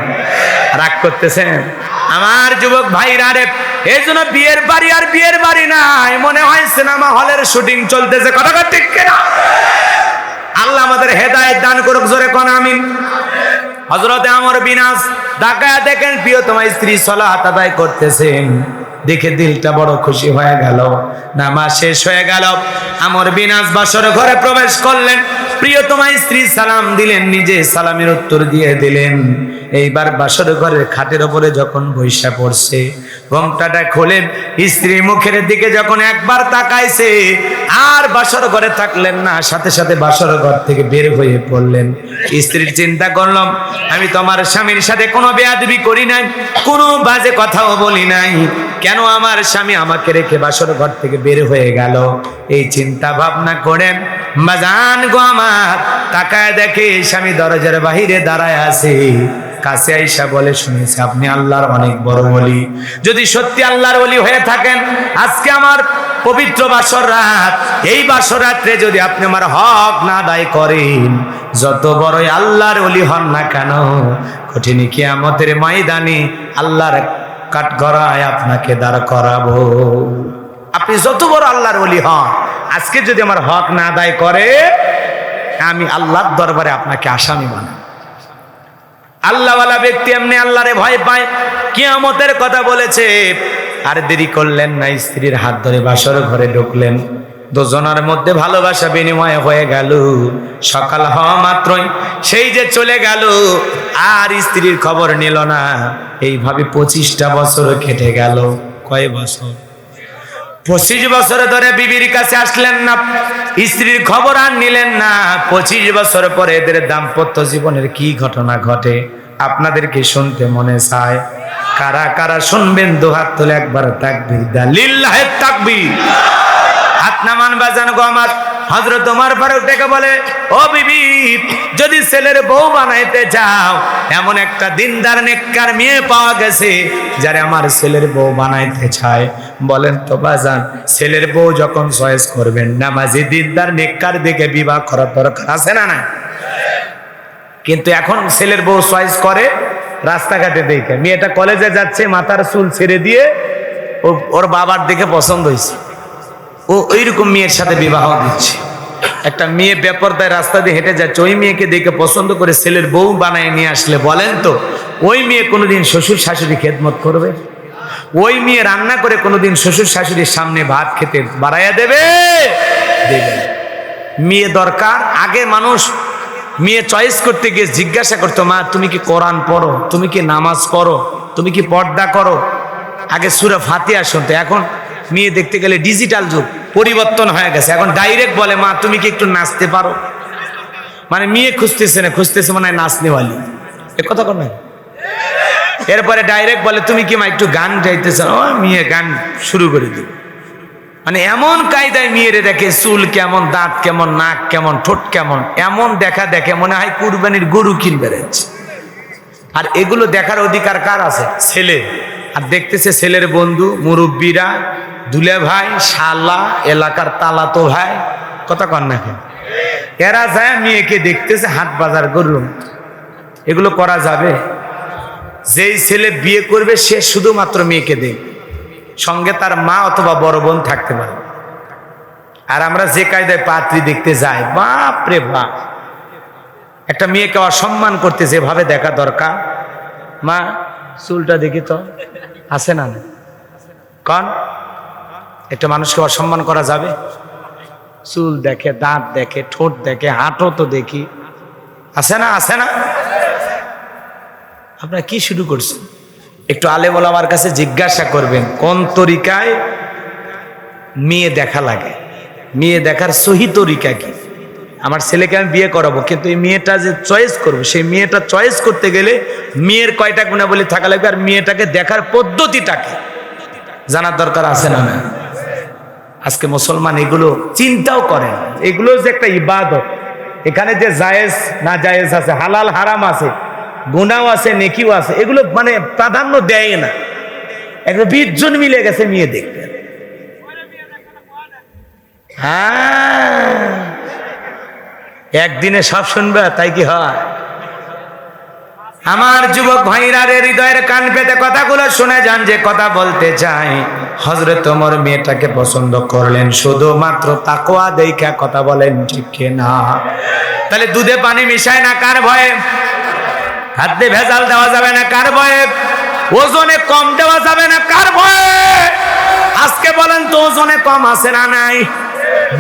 রাগ করতেছেন আমার যুবক ভাইরা রে? এই জন্য বিয়ের বাড়ি আর বিয়ের বাড়ি নাই, মনে হয় সিনেমা হলের শুটিং চলতেছে। কথা ঠিক কিনা? আল্লাহ আমাদের হেদায়েত দান করুক, জোরে কোন আমিন। হযরতে আমর বিন আস ঢাকায় দেখেন প্রিয়তমা স্ত্রী সালাত আদায় করতেছেন, দেখে দিলটা বড় খুশি হয়ে গেল। নামাজ শেষ হয়ে গেল, আমর বিন আস বাসর ঘরে প্রবেশ করলেন। প্রিয়তমা স্ত্রী সালাম দিলেন, নিজে সালামের উত্তর দিয়ে দিলেন। এইবার বাসর ঘরের খাটের উপরে যখন বৈশা পড়ছে, ঘোমটাটা খোলেন, স্ত্রী মুখের দিকে যখন একবার তাকাইছে, আর বাসর ঘরে থাকলেন না, সাথে সাথে বাসর ঘর থেকে বের হয়ে পড়লেন। স্ত্রীর চিন্তা করলাম, আমি তো আমার স্বামীর সাথে কোনো বেয়াদবি করি নাই, কোনো বাজে কথাও বলি নাই, কেন আমার স্বামী আমাকে রেখে বাসর ঘর থেকে বের হয়ে গেল? এই চিন্তা ভাবনা করে বাজান গো আমার তাকায় দেখে স্বামী দরজার বাহিরে দাঁড়ায় আছে। কাছে আইসা বলে, শুনেছি আপনি আল্লাহর অনেক বড় ওলি, যদি সত্যি আল্লাহর ওলি হয়ে থাকেন, আজকে আমার পবিত্র বাসর রাত, এই বাসর রাত্রে যদি আপনি আমার হক না আদায় করেন, যত বড়ই আল্লাহর ওলি হন না কেন, কঠিন কিয়ামতের ময়দানে আল্লাহর কাঠগড়ায় আপনাকে দাঁড় করাবো। আপনি যত বড় আল্লাহর ওলি হন, আজকে যদি আমার হক না আদায় করে, আমি আল্লাহর দরবারে আপনাকে আসামি বানাবো। আল্লাহওয়ালা ব্যক্তি এমনি আল্লাহরে ভয় পায়, কিয়ামতের কথা বলেছে। আর দেরি করলেন না, স্ত্রীর হাত ধরে বাসর ঘরে ঢুকলেন। দুজনের মধ্যে ভালোবাসা বিনিময় হয়ে গেল। সকাল হওয়া মাত্রই সেই যে চলে গেল, আর স্ত্রীর খবর নিল না। এইভাবে 25টা বছর কেটে গেল। কয় বছর? 25 বছর ধরে বিবির কাছে আসলেন না, স্ত্রীর খবর আর নিলেন না। 25 বছর পরে এদের দাম্পত্য জীবনের কি ঘটনা ঘটে আপনাদেরকে শুনতে মনে চায়? কারা কারা শুনবেন? দুহাত তুলে একবার তাকবীর দেন, লিল্লাহে তাকবীর। হাত নামান বাজান গো আমার। হযরত ওমর ফারুক ডেকে বলে, ও বিবি, যদি ছেলের বউ বানাইতে চাও, এমন একটা দিনদার নেককার মেয়ে পাওয়া গেছে যারে আমার ছেলের বউ বানাইতে চায়। বলেন তো বাজান, ছেলের বউ যখন চয়েস করবেন, নামাজি দিনদার নেককার দিকে বিবাহ করার দরকার আছে না? না। কিন্তু এখন ছেলের বউ চয়েস করে রাস্তাঘাটে দেখে, মেয়েটা কলেজে যাচ্ছে, মাথার চুল ছেড়ে দিয়ে ওর বাবার দিকে পছন্দ হয়েছে, ও ওইরকম মেয়ের সাথে বিবাহ দিচ্ছে। একটা মেয়ে বেপরদায় রাস্তা দিয়ে হেঁটে যাচ্ছে, ওই মেয়েকে দেখে পছন্দ করে ছেলের বউ বানায় নিয়ে আসলে, বলেন তো ওই মেয়ে কোনোদিন শ্বশুর শাশুড়ি খেদমত করবে? ওই মেয়ে রান্না করে কোনোদিন শ্বশুর শাশুড়ির সামনে ভাত খেতে বাড়াইয়া দেবে? দেবে না। মেয়ে দরকার। আগে মানুষ মেয়ে চয়েস করতে গিয়ে জিজ্ঞাসা করতো, মা তুমি কি কোরআন পড়ো, তুমি কি নামাজ পড়ো, তুমি কি পর্দা করো? আগে সূরা ফাতিহা শুনতো। এখন মেয়ে দেখতে গেলে ডিজিটাল যুগ, পরিবর্তন হয়ে গেছে। এখন ডাইরেক্ট বলে, মা তুমি কি একটু নাচতে পারো? মানে মেয়ে খুঁজতেছে না, খুঁজতেছে মানে নাচনেওয়ালি। এ কথা কর না। এরপরে ডাইরেক্ট বলে, তুমি কি মা একটু গান গাইতেছ? ও মেয়ে গান শুরু করে দিল। মানে এমন কায়দায় মেয়েরে দেখে, চুল কেমন, দাঁত কেমন, নাক কেমন, ঠোঁট কেমন, এমন দেখা দেখে মনে হয় কুরবানির গরু কিনবে রয়েছে। আর এগুলো দেখার অধিকার কার আছে? ছেলে। আর দেখতেছে ছেলের বন্ধু, মুরব্বীরা, দুলে ভাই, শালা, এলাকার তালাতো ভাই, কথা কন না কেন? এরা যায় মেয়েকে দেখতেছে হাট বাজার গরু। এগুলো করা যাবে? যেই ছেলে বিয়ে করবে সে শুধুমাত্র মেয়েকে দেখবে, সঙ্গে তার মা অথবা বড় বোন থাকতে পারে। আর আমরা যে কায়দায় পাত্রী দেখতে যাই, বাপ রে বাপ, একটা মেয়েকে অসম্মান করতে যেভাবে দেখা দরকার। মা চুলটা দেখি তো, আছে না? কন একটা মানুষকে অসম্মান করা যাবে? চুল দেখে, দাঁত দেখে, ঠোঁট দেখে, হাঁটও তো দেখি, আছে না? আছে না? আপনারা কি শুরু করছেন? একটু আলেম ওলামার কাছে জিজ্ঞাসা করবেন কোন তরিকায় মেয়ে দেখা লাগে, মেয়ে দেখার সহি তরিকা কি। আমার ছেলেকে আমি বিয়ে করাবো, কিন্তু এই মেয়েটা যে চয়েস করবো, সেই মেয়েটা চয়েস করতে গেলে মেয়ের কয়টা গুণাবলী থাকা লাগবে, আর মেয়েটাকে দেখার পদ্ধতিটাকে জানার দরকার আছে না? না। আজকে মুসলমান এগুলো চিন্তাও করেন। এগুলো যে একটা ইবাদত, এখানে যে জায়েজ না জায়েজ আছে, হালাল হারাম আছে, গুনাও আছে, নেকিও আছে, এগুলো মানে প্রাধান্য দেয় না। একটা 20 জন মিলে গেছে মেয়ে দেখতে। হ্যাঁ, একদিনে সব শুনবে তাই কি হয়? আমার যুবক ভাইরা রে, হৃদয়ের কান পেতে কথাগুলো শুনে যান। যে কথা বলতে চাই, হযরত ওমর মেয়েটাকে পছন্দ করলেন শুধুমাত্র তাকওয়া দেখা। কথা বলেন ঠিক কিনা? তাহলে দুধে পানি মিশায় না কার ভয়ে? খাদ্যে ভেজাল দেওয়া যাবে না কার ভয়ে? ওজনে কম দেওয়া যাবে না কার ভয়ে? আজকে বলেন তো ওজনে কম আছে না নাই?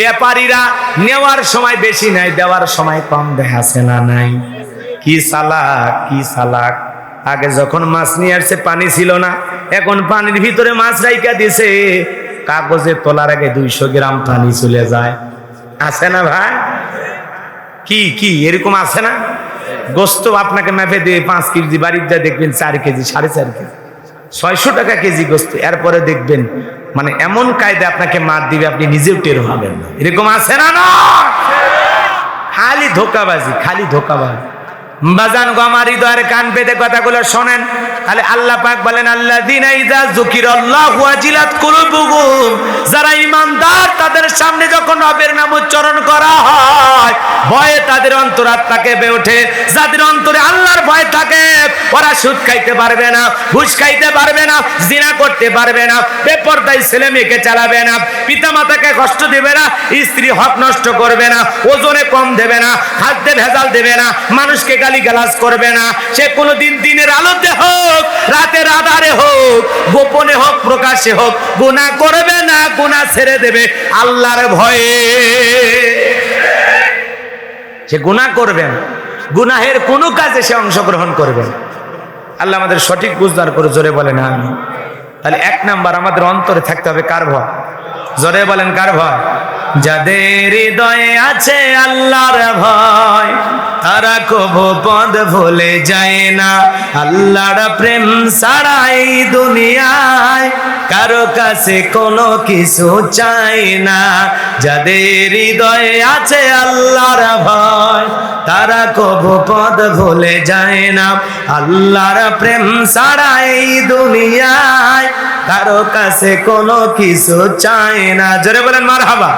ব্যাপারীরা নেওয়ার সময় বেশি নাই, দেওয়ার সময় কম দেয়, আছে না নাই? কি চালাক, কি চালাক! আগে যখন মাছ নিয়ে আসছে পানি ছিল না, এখন পানির ভিতরে মাছ রাইখা দিছে, কাগজে তোলার আগে 200 গ্রাম পানি চলে যায়। আছে না ভাই? কি কি এরকম আছে না? গোস্ত আপনাকে মেপে দিয়ে 5 কেজি, বাড়িতে দেখবেন 4 কেজি, 4.5 কেজি, 600 টাকা কেজি গোস্ত। এরপরে দেখবেন মানে এমন কায়দা আপনাকে মার দিবে, আপনি নিজেও টের হবেন না। এরকম আছে না? না, খালি ধোকাবাজি, খালি ধোকাবাজি। বাজান গো, আমার হৃদয়ের কান পেতে কথাগুলো শোনেন। তাহলে আল্লাহ পাক বলেন, আল্লাযীনা ইযা যুকিরাল্লাহু ওয়াজিলাত কুলুবুহুম, যারা ঈমানদার তাদের সামনে যখন রবের নাম উচ্চারণ করা হয়, ভয়ে তাদের অন্তরাত্মা কেঁপে ওঠে। যাদের অন্তরে আল্লাহর ভয় থাকে, ওরা সুদ খাইতে পারবে না, ঘুষ খাইতে পারবে না, জিনা করতে পারবে না, বেপরদায় ছেলে মেয়েকে চালাবে না, পিতা মাতাকে কষ্ট দেবে না, স্ত্রী হক নষ্ট করবে না, ওজনে কম দেবে না, খাদ্যে ভেজাল দেবে না, মানুষকে গালিগালাজ করবে না। সে কোনোদিন দিনের আলোতে হোক, রাতের আধারে হোক, গোপনে হোক, প্রকাশ্যে হোক, গুনাহ করবে না, গুনাহ ছেড়ে দেবে আল্লাহর ভয়ে। সে গুনাহ করবে না, গুনাহের কোনো কাজে সে অংশগ্রহণ করবে না। আল্লাহ আমাদের সঠিক বুঝদার করে, জোরে বলেন আমিন। তাহলে 1 নাম্বার আমাদের অন্তরে থাকতে হবে কার ভয়? জোরে বলেন কার ভয়? যাদের হৃদয়ে আছে আল্লাহর ভয়, তারা কবু পদ ভুলে যায় না। আল্লাহর প্রেম ছাড়া এই দুনিয়ায় কারো কাছে কোনো কিছু চাই না। যাদের হৃদয়ে আছে আল্লাহর ভয়, তারা কবু পদ ভুলে যায় না। আল্লাহর প্রেম ছাড়া এই দুনিয়ায় কারো কাছে কোনো কিছু চাই না। জোরে বলেন মারহাবা।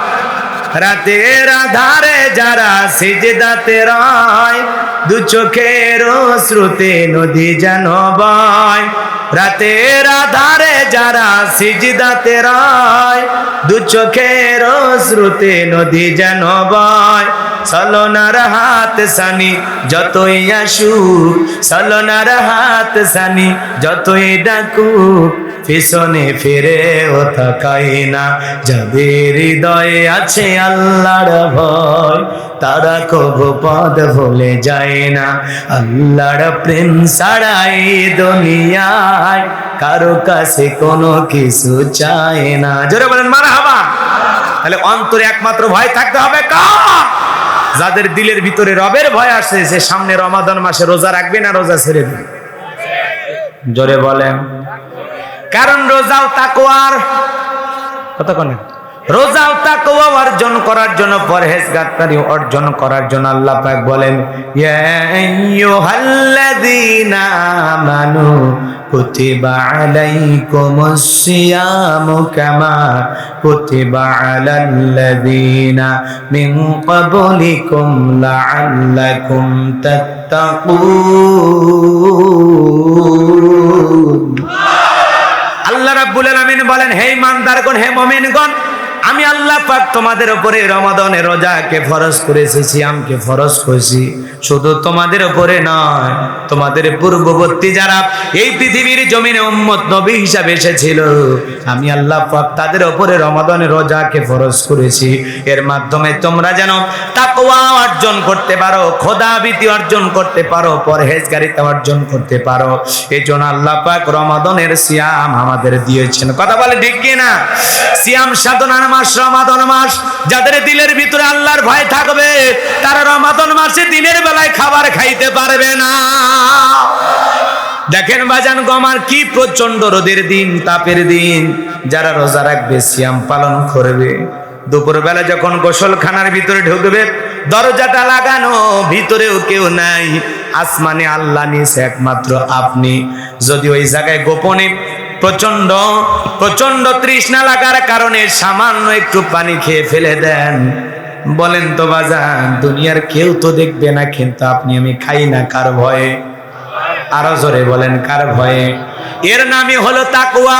রাতের আধারে যারা সিজদাতে রয়, 2 চোখের অশ্রুতে নদী যেন বয়। রাতের আধারে যারা সিজদাতে রয়, 2 চোখের অশ্রুতে নদী যেন বয়। ছলনার হাত সানি যতই আসুক, ছলনার হাত সানি যতই ডাকুক, পিছনে ফিরেও তাকাই না। যাদের হৃদয়ে আছে আল্লাহর ভয়, তারা কবু পথ ভুলে যায় না। আল্লাহর প্রেম ছাড়াই দুনিয়ায় কারো কাছে কোনো কিছু চায় না। জোরে বলেন মারহাবা। তাহলে অন্তরে একমাত্র ভয় থাকতে হবে কার? যাদের দিলের ভিতরে রবের ভয় আসছে, সে সামনে রমাদান মাসে রোজা রাখবে না রোজা ছেড়ে দেবে? জোরে বলেন। কারণ রোজাও তাকওয়ার কথা কোনে, রোজাও তাকওয়া অর্জন করার জন্য, পরহেজগারী অর্জন করার জন্য আল্লাহ পাক বলেন ইয়া আইয়ুহাল্লাযীনা আমানু কুতিবা আলাইকুমুস সিয়ামু কামা কুতিবা আলাল্লাযীনা মিন ক্বাবলিকুম লাআল্লাকুম তাত্তাকুন। আল্লাহ রাব্বুল আলামিন বলেন, হে ঈমানদারগণ, হে মুমিনগণ, আমি আল্লাহ পাক তোমাদের উপরে রমাদানের রোজাকে ফরজ করেছি, সিয়ামকে ফরজ করেছি। শুধু তোমাদের উপরে নয়, তোমাদের পূর্ববর্তী যারা এই পৃথিবীর জমিনে উম্মত নবী হিসাবে এসেছিল, আমি আল্লাহ পাক তাদের উপরে রমাদানের রোজাকে ফরজ করেছি। এর মাধ্যমে তোমরা যেন তাকওয়া অর্জন করতে পারো, খোদাভীতি অর্জন করতে পারো, পরহেজগারিতা অর্জন করতে পারো। এজন্য আল্লাহ পাক রমাদানের সিয়াম আমাদের দিয়েছেন। কথা বলে ঠিক কি না? সিয়াম সাধনার মাস রমাদান মাস। যাদের দিলের ভিতরে আল্লাহর ভয় থাকবে, তারা রমাদান মাসে দিনের বেলায় খাবার খাইতে পারবে না। দেখেন বাজান গমার, কি প্রচন্ড রোদের দিন, তাপের দিন। যারা রোজা রাখবে, সিয়াম পালন করবে, দুপুর বেলা যখন গোসলখানার ভিতরে ঢুকবে, দরজাটা লাগানো, ভিতরেও কেউ নাই, আসমানে আল্লাহ, নিচে একমাত্র আপনি। যদি ওই জায়গায় গোপনে প্রচন্ড প্রচন্ড তৃষ্ণা লাগার কারণে সামান্য একটু পানি খেয়ে ফেলে দেন, বলেন তো বাজান, দুনিয়ার কেউ তো দেখবে না, কিন্তু আপনি আমি খাই না কার ভয়ে? আরো জোরে বলেন, কার ভয়ে? এর নামই হলো তাকওয়া।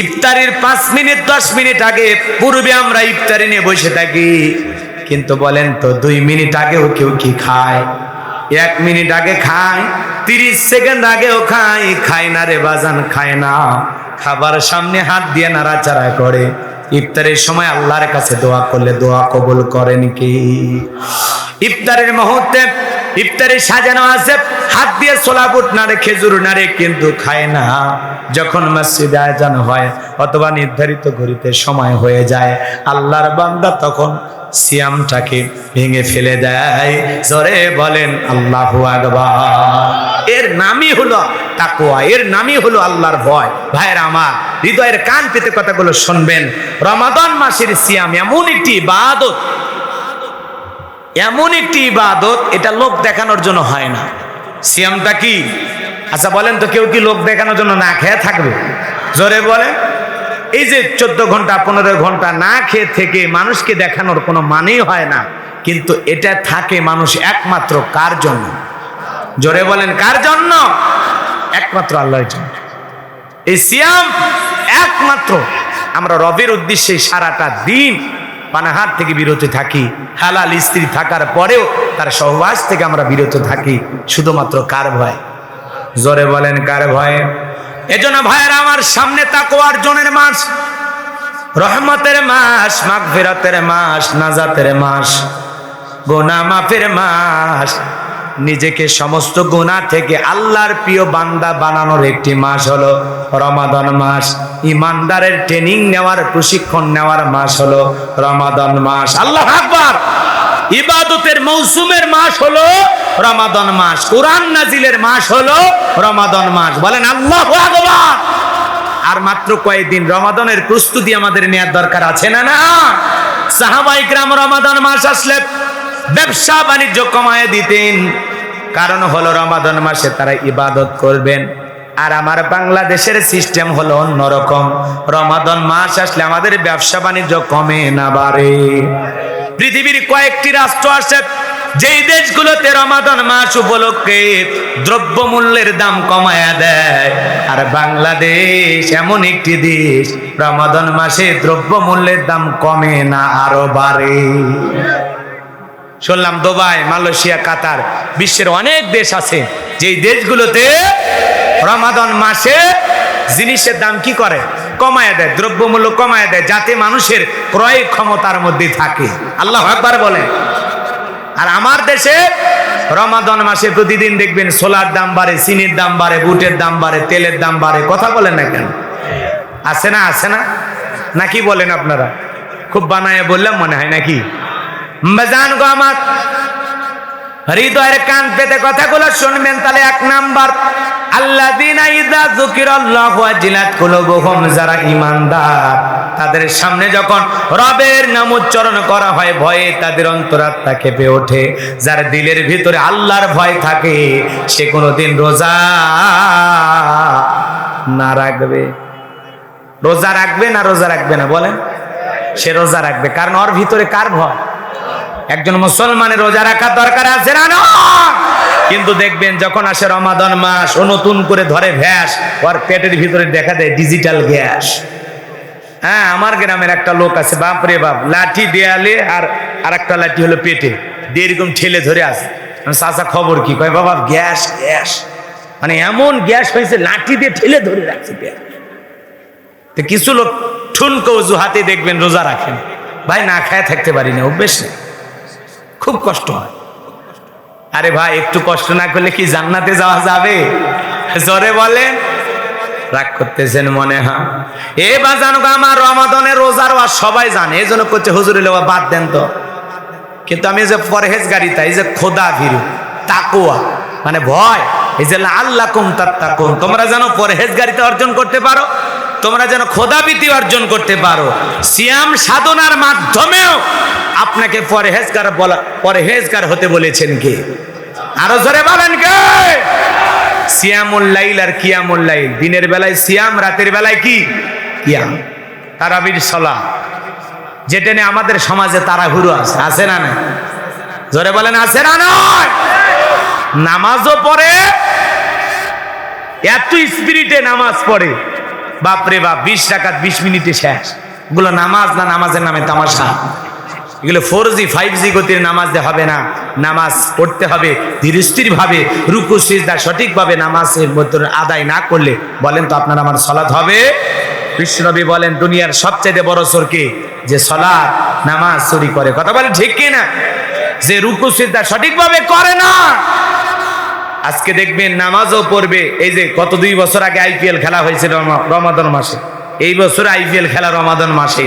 ইফতারির 5 মিনিট 10 মিনিট আগে পূর্বে আমরা ইফতারি নিয়ে বসে থাকি, কিন্তু বলেন তো 2 মিনিট আগেও কেউ কি খায়? 1 মিনিট আগে খায়, 30 সেকেন্ড আগেও খায় না রে বাজান, খায় না। খাবার সামনে হাত দিয়ে নাড়াচাড়া করে। ইফতারের সময় আল্লাহর কাছে দোয়া করলে দোয়া কবুল করেন কি? ইফতারের মুহূর্তে ইফতারি সাজানো আছে, হাত দিয়ে ছোলাবুট নাড়ে, খেজুর নাড়ে, কিন্তু খায় না। যখন মসজিদে আযান হয় অথবা নির্ধারিত ঘড়িতে সময় হয়ে যায়, আল্লাহর বান্দা তখন সিয়ামটাকে ভেঙে ফেলে দেয়। জোরে বলেন আল্লাহু আকবার। এর নামই হলো তাকওয়া, এর নামই হলো আল্লাহর ভয়। ভাইরা আমার, হৃদয়ের কান পেতে কথাগুলো শুনবেন। রমাদান মাসের সিয়াম এমন একটি ইবাদত, এমন একটি ইবাদত, এটা লোক দেখানোর জন্য হয় না। সিয়ামটা কি? আচ্ছা বলেন তো, কেউ কি লোক দেখানোর জন্য না খেয়ে থাকবে? জোরে বলে। এই যে 14 ঘন্টা 15 ঘন্টা না খেয়ে থেকে মানুষকে দেখানোর কোনো মানেই হয় না, কিন্তু এটা থাকে মানুষ একমাত্র কার জন্য? জোরে বলেন, কার জন্য? একমাত্র আল্লাহর জন্য। এই সিয়াম একমাত্র আমরা রবের উদ্দেশ্যে সারাটা দিন পানাহার থেকে বিরত থাকি, হালাল স্ত্রী থাকার পরেও তার সহবাস থেকে আমরা বিরত থাকি, শুধুমাত্র কার ভয়? জোরে বলেন, কার ভয়ে? এজন্য ভাইয়েরা আমার, সামনে তাকওয়া অর্জনের মাস, রহমতের মাস, মাগফিরাতের মাস, নাজাতের মাস, গুনাহ মাফের মাস, নিজেকে সমস্ত গুনাহ থেকে আল্লাহর প্রিয় বান্দা বানানোর একটি মাস হলো রমাদান মাস। ইমানদারের ট্রেনিং নেওয়ার, প্রশিক্ষণ নেওয়ার মাস হলো রমাদান মাস। আল্লাহু আকবার। ইবাদতের মৌসুমের মাস হলো রমাদান মাস, কোরআন নাজিলের মাস হলো রমাদান মাস। বলেন আল্লাহু আকবার। আর মাত্র কয়েকদিন রমাদানের প্রস্তুতি আমাদের নেওয়ার দরকার আছে না? না। সাহাবায়ে কিরাম রমাদান মাস আসলে ব্যবসা বাণিজ্য কমায় দিতেন, কারণ হলো রমাদান মাসে তারা ইবাদত করবেন। আর আমার বাংলাদেশের সিস্টেম হলো অন্যরকম, রমাদান মাস আসলে আমাদের ব্যবসা বাণিজ্য কমে না বাড়ে। পৃথিবীর কয়েকটি রাষ্ট্র আছে যেই দেশগুলোতে রমাদান মাস উপলক্ষে দ্রব্যমূল্যের দাম কমায়া দেয়, আর বাংলাদেশ এমন একটি দেশ রমাদান মাসে দ্রব্যমূল্যের দাম কমে না, আরো বাড়ে। শুনলাম দুবাই, মালয়েশিয়া, কাতার, বিশ্বের অনেক দেশ আছে যেই দেশগুলোতে রমাদান মাসে জিনিসের দাম কি করে, কমায় দেয়, দ্রব্যমূল্য কমায় দেয়, যাতে মানুষের ক্রয় ক্ষমতার মধ্যে থাকে। আল্লাহু আকবার বলেন। আর আমার দেশে রমাদান মাসে প্রতিদিন দেখবেন সোলার দাম বাড়ে, চিনির দাম বাড়ে, বুটের দাম বাড়ে, তেলের দাম বাড়ে। কথা বলেন না কেন? আছে না, আছে না, নাকি বলেন আপনারা? খুব বানায় বললাম মনে হয় নাকি? বাজান গো আমার, হৃদয়ের কান পেতে কথাগুলো শুনবেন। তাহলে 1 নাম্বার, আল্লাযীনা ইযা যুকিরাল্লাহু ওয়াজিলাত কুলুবুহুম, যারা ঈমানদার তাদের সামনে যখন রবের নাম উচ্চারণ করা হয় ভয়ে তাদের অন্তরাত্মা কেঁপে ওঠে। যার দিলের ভিতরে আল্লাহর ভয় থাকে সে কোনোদিন রোজা না রাখবে। রোজা রাখবে না রোজা রাখবে না বলেন? সে রোজা রাখবে, কারণ ওর ভিতরে কার ভয়? একজন মুসলমানের রোজা রাখার দরকার আছে না? কিন্তু দেখবেন যখন আসে রমাদান মাস, ও নতুন করে ধরে ভ্যাস, ওর পেটের ভিতরে দেখা দেয় ডিজিটাল গ্যাস। হ্যাঁ, আমার গ্রামের একটা লোক আছে, বাপরে বাপ, লাঠি দেয়ালে আর একটা লাঠি হলো পেটে দিয়ে এরকম ঠেলে ধরে আসে। চাচা খবর কি? কয় বাবা গ্যাস গ্যাস, মানে এমন গ্যাস হয়েছে লাঠি দিয়ে ঠেলে ধরে রাখছে পেট। তো কিছু লোক ঠুনকো অজুহাতে দেখবেন রোজা রাখেন, ভাই না খায় থাকতে পারি না, অভ্যেস নেই, খুব কষ্ট হয়। আরে ভাই একটু কষ্ট না করলে কি জান্নাতে যাওয়া যাবে? জোরে বলে। রাগ করতেছেন মনে হয়? এ বাজানো আমার রমাদানের রোজার ওয়াজ সবাই জানে, এই জন্য করছে হুজুর লেওয়া বাদ দেন তো। কিন্তু আমি যে পরহেজগারিতা, এই যে খোদা ভীরু, তাকওয়া মানে ভয়, এই যে আল্লাকুম তাত্তাকুন, তোমরা যেন পরহেজগারিতা অর্জন করতে পারো, তোমরা যেন খোদাভীতি অর্জন করতে পারো। সিয়াম সাধনার মাধ্যমেও আপনাকে পরহেজগার হতে বলেছেন কে? আরো জোরে বলেন কে? সিয়ামুল লাইল আর কিয়ামুল লাইল, দিনের বেলায় সিয়াম, রাতের বেলায় কি? কিয়াম। তারাবির সালাত, যেটা নিয়ে আমাদের সমাজে তাড়াহুড়ো আছে, আছে না না? জোরে বলেন আছে না নয়? নামাজও পড়ে, এত স্পিরিটে নামাজ পড়ে, বাপরে বাপ, 20 রাকাত 20 মিনিটে শেষ। এগুলো নামাজ না, নামাজের নামে তামাশা। এগুলো 4G 5G গতির নামাজ দিয়ে হবে না। নামাজ পড়তে হবে ধীরস্থির ভাবে, রুকু সিজদা সঠিকভাবে নামাজের মধ্যে আদায় না করলে বলেন তো আপনার আমার সালাত হবে? বিশ্বনবী বলেন দুনিয়ার সবচেয়ে বড় চোর কে? যে সালাত নামাজ চুরি করে। কথা বলেন ঠিক কি না? যে রুকু সিজদা সঠিকভাবে করে না। আজকে দেখবেন নামাজও পড়বে, এই যে গত 2 বছর আগে IPL খেলা হয়েছিল রমাদান মাসে, এই বছর IPL খেলা রমাদান মাসে।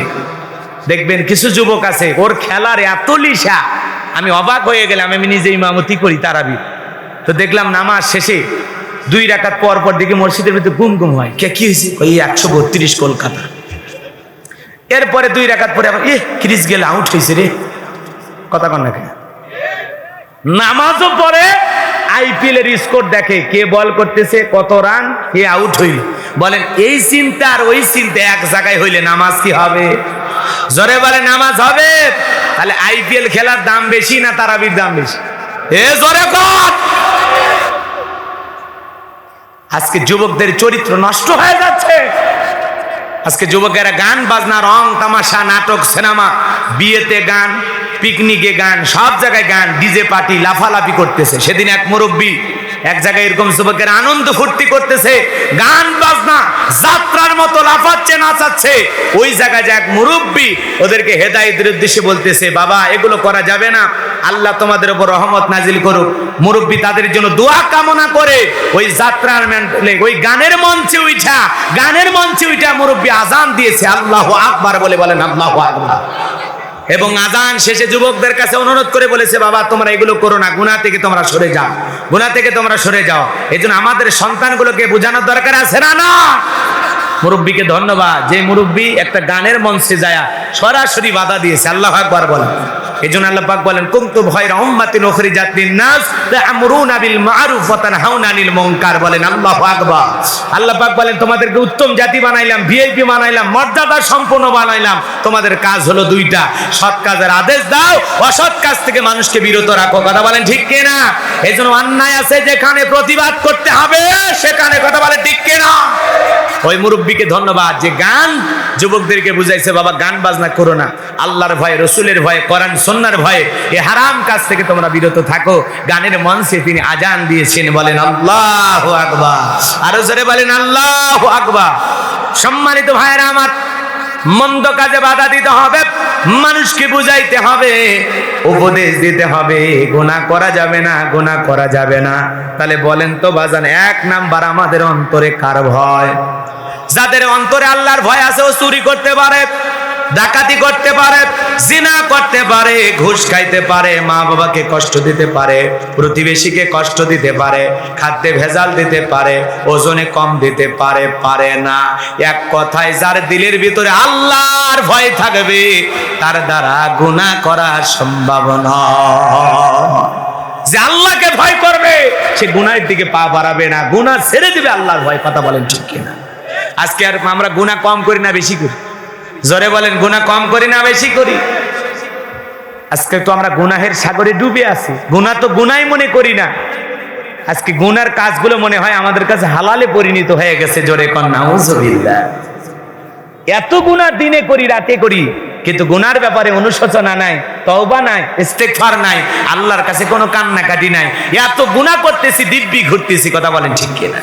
দেখবেন কিছু যুবক আছে, ওর খেলার এত লিসা, আমি অবাক হয়ে গেলাম। আমি নিজে ইমামতি করি তারাবি, তো দেখলাম নামাজ শেষে 2 রাকাত পর পর দিকে মসজিদের ভিতরে গুম গুম হয়। কি হয়েছে? ওই 132 কলকাতা। এরপরে 2 রাকাত পরে আবার ক্রিস গেল, আউট হয়েছে রে। কথা কন না কেন? নামাজও পড়ে, IPL এর স্কোর দেখে, কে বল করতেছে, কত রান, কে আউট হইল। বলেন এই চিন্তা আর ওই চিন্তা এক জায়গায় হইলে নামাজ কি হবে? জোরে বলে নামাজ হবে? তাহলে IPL খেলার দাম বেশি না তারাবির দাম বেশি? এ জোরে কর। আজকে যুবকদের চরিত্র নষ্ট হয়ে যাচ্ছে। আজকে যুবকেরা গান বাজনা, রং তামাশা, নাটক, সিনেমা, বিয়েতে গান, পিকনিকে গান, সব জায়গায় গান, ডিজে পার্টি, লাফালাফি করতেছে। সেদিন এক মুরব্বী এক জায়গায় এরকম যুবকের আনন্দ ফুর্তি করতেছে, গান বাজনা যাত্রার মতো লাফাচ্ছে, নাচাচ্ছে। ওই জায়গায় যে এক মুরব্বী ওদেরকে হেদায়েতের উদ্দেশ্যে বলতেছে, বাবা এগুলো করা যাবে না, আল্লাহ তোমাদের উপর রহমত নাজিল করুক। মুরব্বী তাদের জন্য দোয়া কামনা করে ওই যাত্রার ওই গানের মঞ্চে উঠা মুরব্বী আজান দিয়েছে, আল্লাহু আকবার বলে। বলেন আল্লাহু আকবার। এবং আজান শেষে যুবকদের কাছে অনুরোধ করে বলেছে, বাবা তোমরা এগুলো করো না, গুনাহ থেকে তোমরা সরে যাও, গুনাহ থেকে তোমরা সরে যাও। এই জন্য আমাদের সন্তানগুলোকে বোঝানোর দরকার আছে না? না। মুরব্বীকে ধন্যবাদ, যে মুরব্বী একটা গানের মঞ্চে যায় সরাসরি বাধা দিয়েছে। আল্লাহু আকবার বলেন। এই জন্য আল্লাহ পাক বলেন, কুনতুম খায়রা উম্মাতিন উখরিজাত লিন-নাস তা'মুরুনা বিল মা'রুফ ওয়া তানহাউনা আনিল মুনকার। বলেন আল্লাহু আকবার। আল্লাহ পাক বলেন, তোমাদেরকে উত্তম জাতি বানাইলাম, ভিআইপি বানাইলাম, মর্যাদা সম্পন্ন বানাইলাম। তোমাদের কাজ হলো 2টা, সৎ কাজের আদেশ দাও, অসৎ কাজ থেকে মানুষকে বিরত রাখো। কথা বলেন ঠিক কি না? এই জন্য অন্যায় আছে যেখানে প্রতিবাদ করতে হবে সেখানে। কথা বলেন ঠিক কি না? ওই মুরব্বীকে ধন্যবাদ যে গান যুবকদেরকে বুঝাইছে, বাবা গান বাজনা করো না, আল্লাহর ভয়ে, রসুলের ভয়ে, কোরআন সুন্নাহর ভয়ে এই হারাম কাজ থেকে তোমরা বিরত থাকো। গানের মঞ্চে তিনি আজান দিয়েছেন, বলেন আল্লাহু আকবার, আরো জোরে বলেন আল্লাহু আকবার। সম্মানিত ভাইরা আমার, মন্দ কাজে বাধা দিতে হবে, মানুষকে বুঝাইতে হবে, উপদেশ দিতে হবে, গুনাহ করা যাবে না, গুনাহ করা যাবে না। তাহলে বলেন তো বাজান, এক নাম্বার আমাদের অন্তরে কার ভয়? যাদের অন্তরে আল্লাহর ভয় আছে, ও চুরি করতে পারে, ডাকাতি করতে পারে, জিনা করতে পারে, ঘুষ খাইতে পারে, মা বাবাকে কষ্ট দিতে পারে, প্রতিবেশীকে কষ্ট দিতে পারে, খাদ্যে ভেজাল দিতে পারে, ওজনে কম দিতে পারে, পারে না। এক কথায় যার দিলের ভিতরে আল্লাহর ভয় থাকবে, তার দ্বারা গুনাহ করার সম্ভাবনা, যে আল্লাহকে ভয় করবে সে গুনাহের দিকে পা বাড়াবে না, গুনাহ ছেড়ে দিবে আল্লাহর ভয়। কথা বলেন ঠিক কিনা? আজকে আর আমরা গুনাহ কম করি না বেশি করি? জোরে বলেন, গুনাহ কম করি না বেশি করি? আজকে তো আমরা গুনাহের সাগরে ডুবে আছি, গুনাহ তো গুনাই মনে করি না। আজকে গুনার কাজগুলো মনে হয় আমাদের কাছে হালালে পরিণত হয়ে গেছে। জোরে কন নাউজুবিল্লাহ। এত গুনাহ দিনে করি, রাতে করি, কিন্তু গুনার ব্যাপারে অনুশোচনা নাই, তওবা নাই, ইস্তেগফার নাই, আল্লাহর কাছে কোনো কান্নাকাটি নাই। এত গুনাহ করতেছি, দিব্যি ঘুরতেছি। কথা বলেন ঠিক কিনা?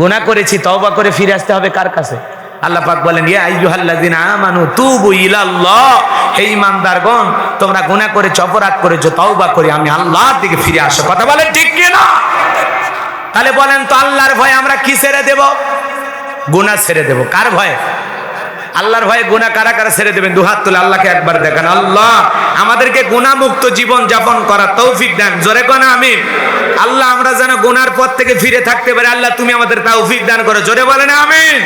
গুনাহ করেছি, তওবা করে ফিরে আসতে হবে কার কাছে? আল্লাহ পাক বলেন, ইয়া আইয়ুহাল্লাযিনা আমানু তুবু ইলাল্লাহ, হে ঈমানদারগণ, তোমরা গুনাহ করেছো, অপরাধ করেছো, তওবা করে আমি আল্লাহর দিকে ফিরে আসো। কথা বলেন ঠিক কি না? তাহলে বলেন তো, আল্লাহর ভয়ে আমরা কি ছেড়ে দেব? গুনাহ ছেড়ে দেব। কার ভয়ে? আল্লাহর ভয়ে। গুনাহ কারা কারা ছেড়ে দেবেন? দুহাত তুলে আল্লাহকে একবার দেখান, আল্লাহ আমাদেরকে গুনাহ মুক্ত জীবন যাপন করার তৌফিক দেন। জোরে কোন আমিন। আল্লাহ আমরা যেন গুনার পথ থেকে ফিরে থাকতে পারি, আল্লাহ তুমি আমাদের তৌফিক দান করো। জোরে বলেন আমিন।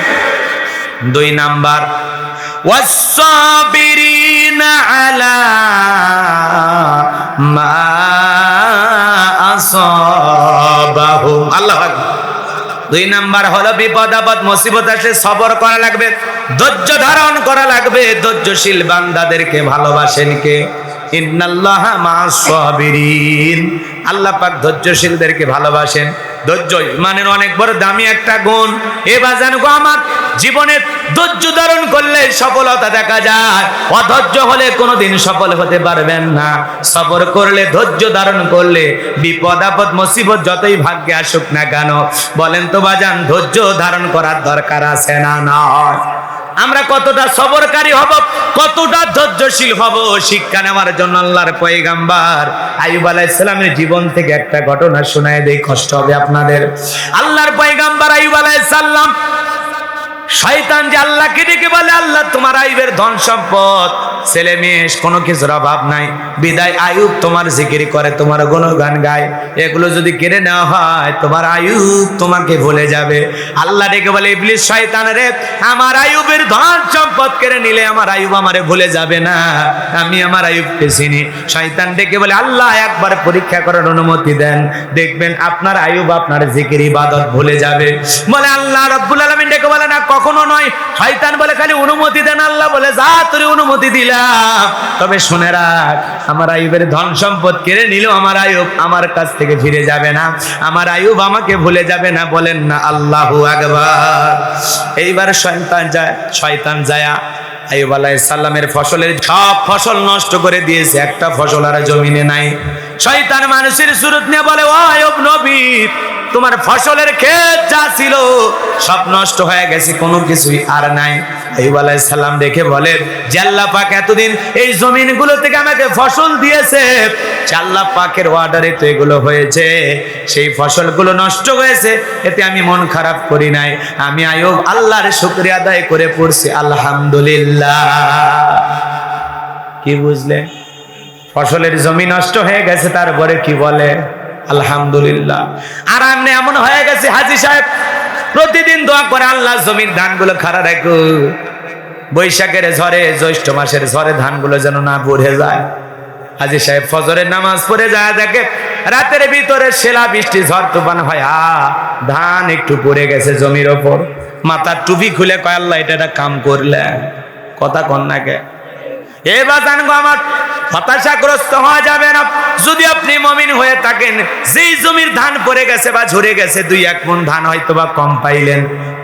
2 নাম্বার, ওয়াস-সাবিরিনা আলা মা আসাবাহুম। আল্লাহু আকবার। 2 নাম্বার হলো, বিপদ আপদ মুসিবত আসলে সবর করা লাগবে, ধৈর্য ধারণ করা লাগবে। ধৈর্যশীল বান্দাদেরকে ভালোবাসেন কে? ইন্নাল্লাহা মা'আস-সাবিরিন। আল্লাহ পাক ধৈর্যশীলদেরকে ভালোবাসেন। ধৈর্য ইমানের অনেক বড় দামি একটা গুণ। এ বাজান গো আমার, জীবনে ধৈর্য ধারণ করলে সফলতা দেখা যায়, অধৈর্য হলে কোনোদিন সফল হতে পারবেন না। সবর করলে, ধৈর্য ধারণ করলে, বিপদ আপদ মুসিবত যতই ভাগ্যে আসুক না কেন, বলেন তো বাজান, ধৈর্য ধারণ করার দরকার আছে না নয়? আমরা কতটা সবরকারী হব, কতটা ধৈর্যশীল হব, শিক্ষা নেওয়ার জন্য আল্লাহর পয়গাম্বার আইয়ুব আলাইহিস সালামের জীবন থেকে একটা ঘটনা শোনায় দেই, কষ্ট হবে আপনাদের। আল্লাহর পয়গাম্বার আইয়ুব আলাইহিস সালাম, শয়তান যে আল্লাহকে ডেকে বলে, আল্লাহ তোমার আইয়ুবের ধন সম্পদ, ছেলে মেয়ে, কোনো কিছুর অভাব নাই, বিদায় আইয়ুব তোমার জিকির করে, তোমার গুণগান গায়, এগুলো যদি কেড়ে নেওয়া হয় তোমার আইয়ুব তোমাকে ভুলে যাবে। আল্লাহ ডেকে বলে, ইবলিস শয়তান রে, আমার আইয়ুবের ধন সম্পদ কেড়ে নিলে আমার আইয়ুব আমারে ভুলে যাবে না, আমি আমার আইয়ুবকে চিনি। শয়তান ডেকে বলে, আল্লাহ একবার পরীক্ষা করার অনুমতি দেন, দেখবেন আপনার আইয়ুব আপনার জিকির ইবাদত ভুলে যাবে। বলে আল্লাহ রাব্বুল আলামিন ডেকে বলে, না কখনো নয়। শয়তান বলে, খালি অনুমতি দেন। আল্লাহ বলে, যা তোরে অনুমতি দিলাম, তবে শুনে রাখ, আমার আইয়ুবের ধন সম্পদ কেড়ে নিল, আমার আইয়ুব আমার কাছ থেকে ফিরে যাবে না, আমার আইয়ুব আমাকে ভুলে যাবে না। বলেন না আল্লাহু আকবার। এইবার শয়তান যায় আইয়ুব আলাইহিস সালামের ফসলের সব ফসল নষ্ট করে দিয়েছে, একটা ফসল আর জমিনে নাই। শয়তান মানুষের সুরত নিয়ে বলে, ও আইয়ুব নবী, তোমার ফসলের ক্ষেত যা ছিল সব নষ্ট হয়ে গেছে, কোনো কিছুই আর নাই। আইয়ুব আলাইহিস সালাম দেখে বলে, যে আল্লাহ পাক এতদিন এই জমিনগুলো থেকে আমাকে ফসল দিয়েছে, আল্লাহ পাকের অর্ডারে তো এগুলো হয়েছে, সেই ফসলগুলো নষ্ট হয়েছে, এতে আমি মন খারাপ করি নাই। আমি আইয়ুব আল্লাহর শুকরিয়া আদায় করে পড়ছি আলহামদুলিল্লাহ। কি বুঝলে? ফসলের জমি নষ্ট হয়ে গেছে, তারপরে কি বলে? আলহামদুলিল্লাহ। আর আমনে এমন হয়ে গেছে, হাজী সাহেব প্রতিদিন দোয়া করে, আল্লাহ জমির ধানগুলো খাড়া রাখো, বৈশাখের ঝড়ে, জ্যৈষ্ঠ মাসের ঝড়ে ধানগুলো যেন না পড়ে যায়। হাজী সাহেব ফজরের নামাজ পড়ে যায়, দেখে রাতের ভিতরে শেলা বৃষ্টি, ঝড় তুফান হয়, ধান একটু পড়ে গেছে জমির ওপর। মাথার টুপি খুলে কয়, আল্লাহ এটা একটা কাম করলে, কথা কন না কে? এ বাজান গো আমার, হতাশাগ্রস্ত হওয়া যাবে না। যদি আপনি মুমিন হয়ে থাকেন, যেই জমির ধান পড়ে গেছে বা ঝরে গেছে, 2-1 মণ ধান হয়তো বা কম পাইলেন,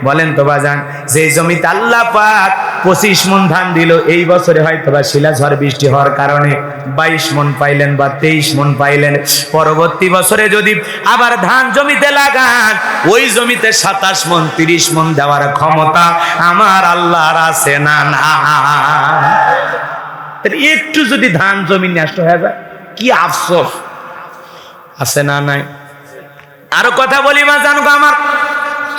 বলেন তো বাজান, যেই জমিতে আল্লাহ পাক 25 মণ ধান দিল, এই বছরে হয়তো বা শিলাঝড় বৃষ্টি হওয়ার কারণে 22 মণ পাইলেন বা 23 মণ পাইলেন। পরবর্তী বছরে যদি আবার ধান জমিতে লাগান, ওই জমিতে 27 মণ 30 মণ দেওয়ার ক্ষমতা আমার আল্লাহর আছে না? না। একটু যদি ধান জমি নষ্ট হয়ে যায়, কি আফসোস আছে না? নাই। আরো কথা বলি মা, জানো আমার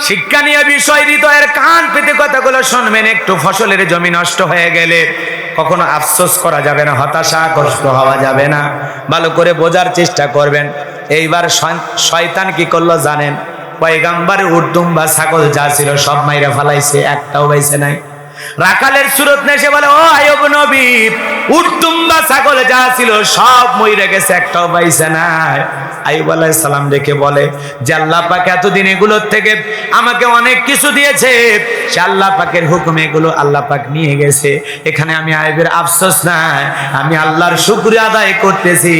শিক্ষা নিয়ে বিষয়, হৃদয়ের কান পেতে কথাগুলো শুনবেন। একটু ফসলের জমি নষ্ট হয়ে গেলে কখনো আফসোস করা যাবে না, হতাশা কষ্ট হওয়া যাবে না, ভালো করে বোঝার চেষ্টা করবেন। এইবার শয়তান কি করলো জানেন? পয়গাম্বরের উর্দুম বা ছাগল যা ছিল সব মাইরা ফালাইছে, একটাও বাইছে নাই। রাখালের সুরত নেশে বলে, ও আইয়ুব নবী, উর্দুম বা ছাগল যা ছিল সব মইরা গেছে, একটাও বাইছে নাই। আইয়ুব আলাইহিস সালাম দেখে বলে যে আল্লাহ পাক এতদিন এগুলোর থেকে আমাকে অনেক কিছু দিয়েছে, সে আল্লাহ পাকের হুকুমে এগুলো আল্লাহ পাক নিয়ে গেছে। এখানে আমি আইয়ুবের আফসোস নাই, আমি আল্লাহর শুকরিয়া আদায় করতেছি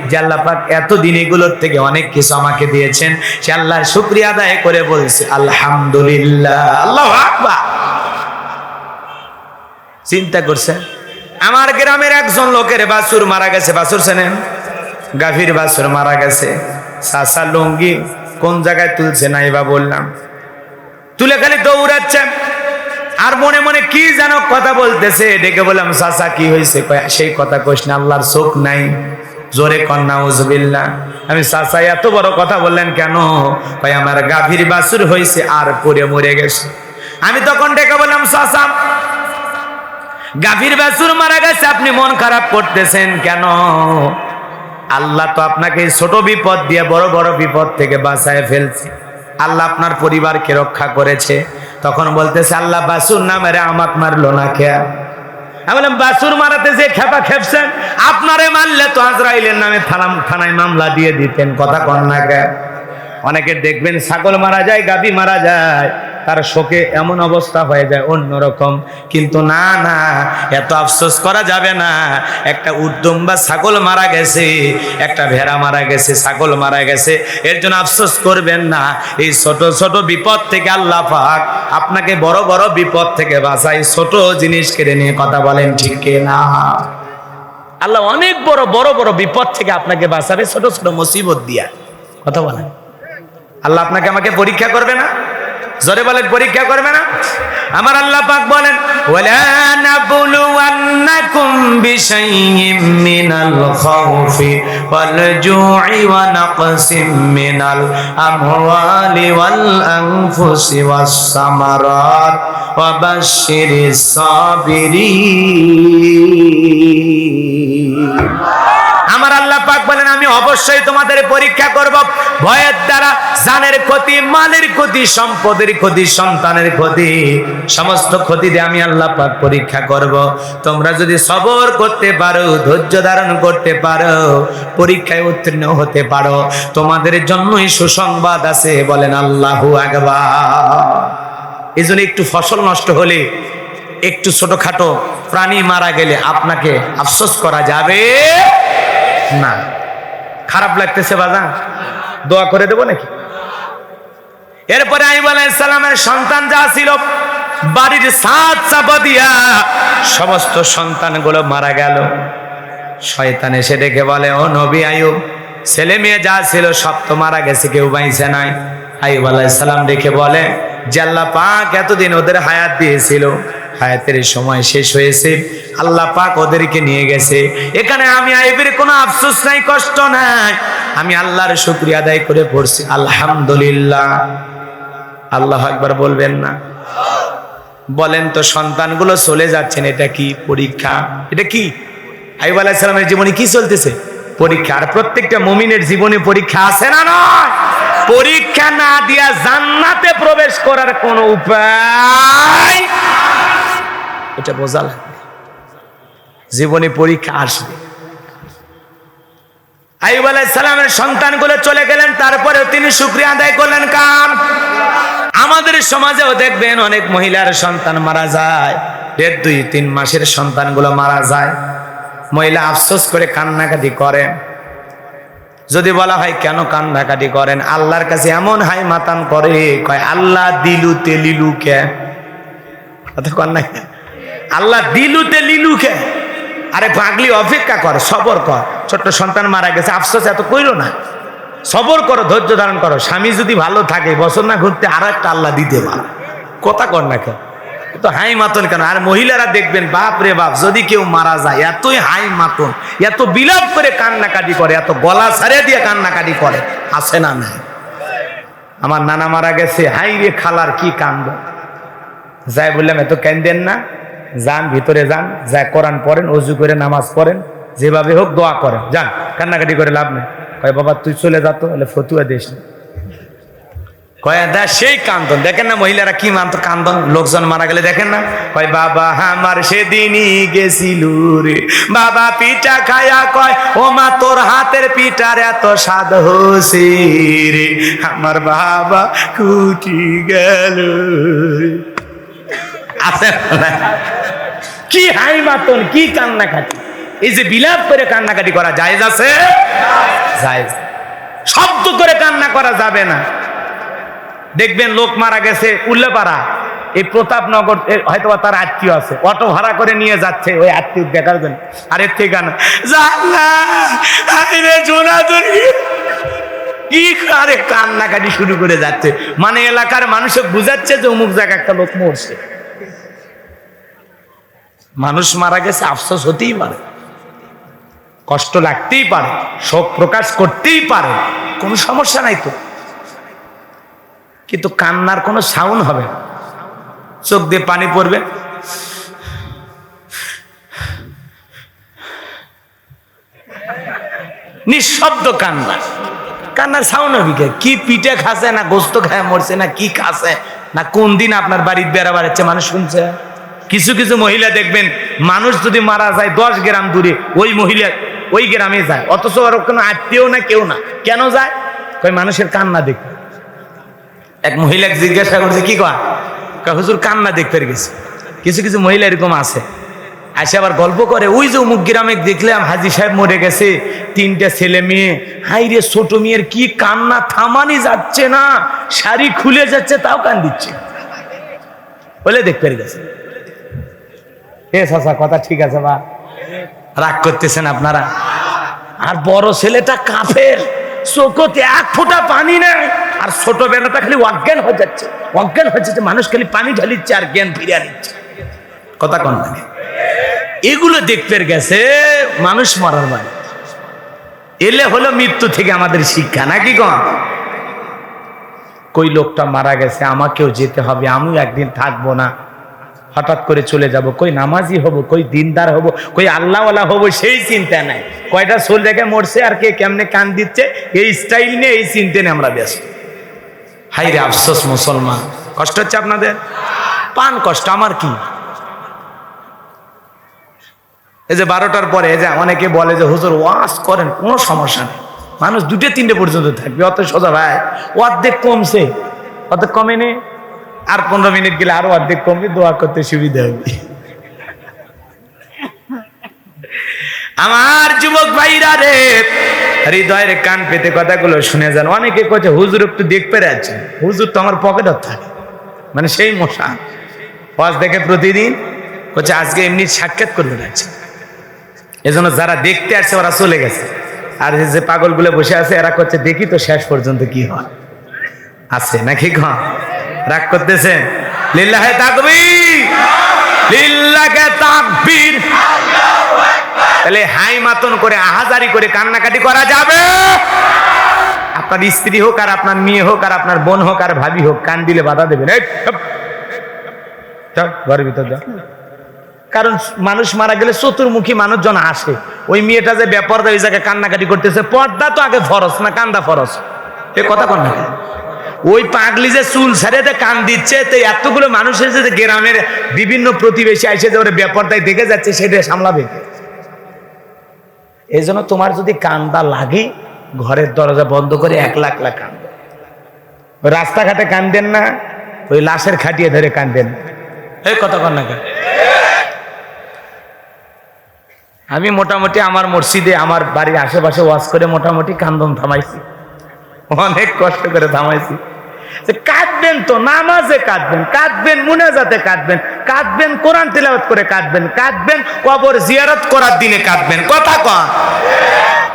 যে আল্লাহ পাক এতদিন এগুলোর থেকে অনেক কিছু আমাকে দিয়েছেন। সে আল্লাহর শুকরিয়া আদায় করে বলছে আলহামদুলিল্লাহ। আল্লাহু আকবার। চিন্তা করছে, আমার গ্রামের একজন লোকের বাছুর মারা গেছে। বাছুর চেনেন? গাভীর বাছুর মারা গেছে। চাচা লুঙ্গি কোন জায়গায় তুলছে নাই বা বললাম, তুলে খালি দৌড়াচ্ছে আর মনে মনে কি যেন কথা বলতেছে। ডেকে বললাম, চাচা কি হয়েছে? সেই কথা কইস না, আল্লাহর চোখ নাই। জোরে কর নাউজুবিল্লাহ। আমি, চাচা এত বড় কথা বললেন কেন? কয় আমার গাভীর বাছুর হয়েছে আর পড়ে মরে গেছে। আমি তখন ডেকে বললাম, চাচা গাভীর বাছুর মারা গেছে, আপনি মন খারাপ করতেছেন কেন? আল্লাহ তো আপনাকে ছোট বিপদ দিয়ে বড় বড় বিপদ থেকে বাঁচায় ফেলছে। আল্লাহ আপনার পরিবারকে রক্ষা করেছে। তখন বলতেছে, আল্লাহ বাছুর না মেরে আমাকে মারলো না কে? আমি বললাম, বাছুর মারাতে যে খেপা খেপছেন, আপনারে মারলে তো আজরাইলের নামে থানায় মামলা দিয়ে দিতেন। কথা কন না কে? অনেকে দেখবেন ছাগল মারা যায়, গাভী মারা যায়, তার শোকে এমন অবস্থা হয়ে যায় অন্যরকম। কিন্তু না না, এত আফসোস করা যাবে না। একটা উদ্যম বা ছাগল মারা গেছে, একটা ভেড়া মারা গেছে, ছাগল মারা গেছে, এর জন্য আফসোস করবেন না। এই ছোট ছোট বিপদ থেকে আল্লাহ পাক আপনাকে বড় বড় বিপদ থেকে বাঁচায়। ছোট জিনিস কেড়ে নিয়ে কথা বলেন ঠিক কি না? আল্লাহ অনেক বড় বড় বড় বিপদ থেকে আপনাকে বাঁচাবে ছোট ছোট মুসিবত দিয়া। কথা বলেন, আল্লাহ আপনাকে আমাকে পরীক্ষা করবে না? জোরে বলেন, পরীক্ষা করবে না? আমার আল্লাহ পাক বলেন, ওয়ালা নাবলুওয়ান্নাকুম বিশাইইম মিনাল খাউফি ওয়াল জু'i ওয়া নাকসিম মিনাল আমওয়ালি ওয়াল আনফুসি ওয়াস সামারাত ওয়া বাশশিরিস সাবিরিন। আমার আল্লাহ পাক বলেন, আমি অবশ্যই তোমাদের পরীক্ষা করব। ভয়ের দ্বারা জানের ক্ষতি, মালের ক্ষতি, সম্পদের ক্ষতি, সন্তানের ক্ষতি, সমস্ত ক্ষতি দিয়ে আমি আল্লাহ পাক পরীক্ষা করব। তোমরা যদি সবর করতে পারো, ধৈর্য ধারণ করতে পারো, পরীক্ষায় উত্তীর্ণ হতে পারো, তোমাদের জন্যই সুসংবাদ আছে। বলেন আল্লাহু আকবার। এই জন্য একটু ফসল নষ্ট হলে, একটু ছোটখাটো প্রাণী মারা গেলে আপনাকে আফসোস করা যাবে না। খারাপ লাগতেছে বাজান? দোয়া করে দেবো নাকি? এরপরে আইয়ুব আলাইহিস সালামের সন্তান যা ছিল, বাড়ির ছাদ চাপা দিয়া সমস্ত সন্তানগুলো মারা গেল। শয়তান এসে ডেকে বলে, ও নবী আইয়ুব, ছেলে মেয়ে যা ছিল সব তো মারা গেছে, কেউ বাইছে নাই। আইয়ুব আলাইহিস সালাম ডেকে বলে যে আল্লাহ পাক এতদিন ওদের হায়াত দিয়েছিল, হায়াতের সময় শেষ হয়েছে, আল্লাহ পাক ওদেরকে নিয়ে গেছে। এখানে আমি আইয়ুবের কোনো আফসোস নাই, কষ্ট নাই, আমি আল্লাহর শুকরিয়া আদায় করে পড়ছি আলহামদুলিল্লাহ। আল্লাহু আকবার বলবেন না? বলেন তো, সন্তানগুলো চলে যাচ্ছেন, এটা কি পরীক্ষা? এটা কি? আইয়ুব আলাইহিস সালামের জীবনে কি চলতেছে? পরীক্ষা। আর প্রত্যেকটা মুমিনের জীবনে পরীক্ষা আছে না নয়? পরীক্ষা না দিয়া জান্নাতে প্রবেশ করার কোনো উপায়, এটা বোঝা লাগবে। জীবনে পরীক্ষা আসবে। আইয়ুব আলাইহিস সালামের সন্তানগুলো চলে গেলেন, তারপরে তিনি শুকরিয়া আদায় করলেন কার? আমাদের সমাজেও দেখবেন অনেক মহিলার সন্তান মারা যায়, 1.5-2-3 মাসের সন্তানগুলো মারা যায়। মহিলা আফসোস করে কান্নাকাটি করেন। যদি বলা হয় কেন কান্নাকাটি করেন, আল্লাহর কাছে এমন হাই মাতান করে, কয় আল্লাহ দিলুতে লিলু কে, আল্লাহ দিলুতে লিলু কে। আরে পাগলি অপেক্ষা কর, সবর কর। ছোট্ট সন্তান মারা গেছে, আফসোস এত কইরো না, সবর করো, ধৈর্য ধারণ করো। স্বামী যদি ভালো থাকে বছর না ঘুরতে আর একটা আল্লাহ দিতে পারে। কথা কর না কেন, তো হাই মাতন কেন? আর মহিলারা দেখবেন, বাপ রে বাপ, যদি কেউ মারা যায় এতই হাই মাতন, এত বিলাপ করে কান্নাকাটি করে, এত গলা ছাড়িয়ে দিয়ে কান্নাকাটি করে, আছে না নাই? আমার নানা মারা গেছে, হাই রে খালার কি কান্দ। যাই বললাম এত কান্দেন না, যান ভিতরে যান, যা কোরআন পড়েন, অজু করে নামাজ পড়েন, যেভাবে হোক দোয়া করেন, যান, কান্নাকাটি করে লাভ নেই। কয় বাবা তুই চলে যা তো, বলে ফতুয়া দিস না। কয় দা সেই কান্দন, দেখেন না মহিলারা কি মানত কান্দন, লোকজন মারা গেলে দেখেন না, কয় বাবা আমার সেদিনই গেছিল রে বাবা পিঠা খায়া, কয় ও মা তোর হাতের পিঠার এত স্বাদ হচ্ছে রে, আমার বাবা কুটি গেল। আছে কি হাই মাতন, কি কান্নাকাটি। এই যে বিলাপ করে কান্নাকাটি করা জায়েজ আছে? জায়েজ। শব্দ করে কান্না করা যাবে না। দেখবেন লোক মারা গেছে উল্লেপাড়া, এই প্রতাপনগর, হয়তো তার আত্মীয় আছে, অটো ভাড়া করে নিয়ে যাচ্ছে ওই আত্মীয় দেখার জন্য। আর এর থেকে গান কি আরে কান্নাকাটি শুরু করে যাচ্ছে, মানে এলাকার মানুষকে বুঝাচ্ছে যে অমুক জায়গায় একটা লোক মরছে। মানুষ মারা গেছে, আফসোস হতেই পারে, কষ্ট লাগতেই পারে, শোক প্রকাশ করতেই পারে, কোনো সমস্যা নাই তো, কিন্তু কান্নার কোনো সাউন্ড হবে না, চোখ দিয়ে পানি পড়বে, নিঃশব্দ কান্না। কান্নার সাউন্ড হবে কি? পিঠে খাসে না গোস্ত খায় মরছে, না কি খাসে, না কোন দিন আপনার বাড়ির বেড়া বাড়াচ্ছে মানুষ শুনছে। কিছু কিছু মহিলা দেখবেন, মানুষ যদি মারা যায় 10 গ্রাম দূরে, ওই মহিলা ওই গ্রামে যায়, অথচ ওর কোনো আত্মীয় না, কেউ না। কেন যায়? কই মানুষের কান্না দেখতে। এক মহিলাকে জিজ্ঞাসা করছে কি কয়, হুজুর কান্না দেখতে গেছে। কিছু কিছু মহিলা এরকম আছে, আসে আবার গল্প করে, ওই যে অমুক গ্রামে দেখলাম হাজি সাহেব মরে গেছে, 3টা ছেলে মেয়ে, হাই রে ছোট মেয়ের কি কান্না, থামানি যাচ্ছে না, শাড়ি খুলে যাচ্ছে তাও কান দিচ্ছে, বলে দেখতে গেছে। কথা ঠিক আছে বা রাগ করতেছেন আপনারা? আর বড় ছেলেটা কাফের, চোখতে 1 ফোঁটা পানি নেই, আর ছোট বেলাটা খালি অজ্ঞান হয়ে যাচ্ছে, অজ্ঞান হয়ে যাচ্ছে, মানুষ খালি পানি ঢালিচ্ছে আর জ্ঞান ফিরিয়ে নিচ্ছে। কথা কন লাগে? এগুলো দেখতে গেছে মানুষ মারার বাড়ি। এলে হলো মৃত্যু থেকে আমাদের শিক্ষা, নাকি কন? কই লোকটা মারা গেছে, আমাকেও যেতে হবে, আমিও একদিন থাকবো না, হঠাৎ করে চলে যাব, কই নামাজি হব, কই দিনদার হব, কই আল্লাহওয়ালা হব, সেই চিন্তা নাই। কয়টা সোল রেখে মরছে আর কে কেমনে কান দিচ্ছে, এই স্টাইল নিয়ে, এই চিন্তা নিয়ে আমরা ব্যস্ত। হাই রে আফসোস মুসলমান, কষ্ট হচ্ছে আপনাদের? পান কষ্ট, আমার কি? এই যে 12টার পরে যে অনেকে বলে যে হুজুর ওয়াজ করেন, কোনো সমস্যা নেই, মানুষ 2-3টে পর্যন্ত থাকবে, অত সোজা ভাই। অর্ধেক কমছে, অর্ধেক কমেনি, আর 15 মিনিট গেলে আরো অর্ধেক কমবে, দোয়া করতে সুবিধা হবে। আমার যুবক ভাইরা রে, হৃদয়ের কান পেতে কথাগুলো শুনে যান। অনেকে কইছে হুজুর একটু দেখতে আছে, হুজুর তো আমার পকেটে থাকে, মানে সেই মশা ওয়াজ দেখে প্রতিদিন, কইছে আজকে এমনি সাক্ষাৎ করবে যাচ্ছে। এজন্য যারা দেখতে আসছে ওরা চলে গেছে, আর যে পাগলগুলো বসে আছে এরা করছে দেখি তো শেষ পর্যন্ত কি হয়। আছে নাকি কন? রাগ করতেছেন? লিল্লাহে তাকবীর, লিল্লাহে তাকবীর। তাহলে হাই মাতন করে আহাজারি করে কান্নাকাটি করা যাবে? আপনার স্ত্রী হোক আর আপনার মেয়ে হোক আর আপনার বোন হোক আর ভাবি হোক, কান দিলে বাধা দেবেন, ঘরের ভিতর যা। কারণ মানুষ মারা গেলে চতুর্মুখী মানুষজন আসে, ওই মেয়েটা যে বেপরদা ওই জায়গায় কান্নাকাটি করতেছে, পর্দা তো আগে ফরজ না কান্দা ফরজ? এ কথা কন না? ওই পাগলি যে চুল ছাড়িয়ে কান দিচ্ছে, তো এতগুলো মানুষের যে গ্রামের বিভিন্ন প্রতিবেশী আসে যে ওরা বেপরদায় দেখে যাচ্ছে, সেটা সামলাবে। এই জন্য তোমার যদি কান্দা লাগে, ঘরের দরজা বন্ধ করে 1 লাখ কান্দ। রাস্তাঘাটে কান্দেন না, ওই লাশের খাটিয়ে ধরে কান্দেন। এই কথা কন না? আমি মোটামুটি আমার মসজিদে আমার বাড়ির আশেপাশে ওয়াজ করে মোটামুটি কান্দন থামাইছি, অনেক কষ্ট করে থামাইছি। যে কাঁদবেন তো নামাজে কাঁদবেন, কাঁদবেন মুনাজাতে কাঁদবেন, কাঁদবেন কোরআন তিলাওয়াত করে কাঁদবেন, কাঁদবেন কবর জিয়ারত করার দিনে কাঁদবেন। কথা কন,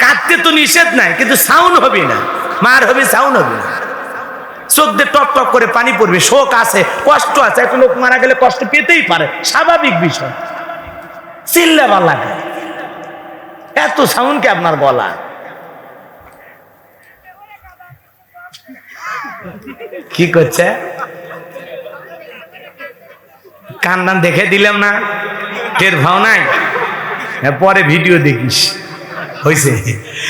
কাঁদতে তো নিষেধ নাই, কিন্তু সাউন্ড হবে না, মার হবে সাউন্ড হবে না, চোখ দিয়ে টপ টপ করে পানি পড়বে, শোক আছে, কষ্ট আছে। একটা লোক মারা গেলে কষ্ট পেতেই পারে, স্বাভাবিক বিষয়। চিল্লাবার লাগে, এত সাউন্ড কি আপনার গলা? কি করছে? কান্নান দেখে দিলাম না, টের ভাও নাই, পরে ভিডিও দেখিস হয়েছে।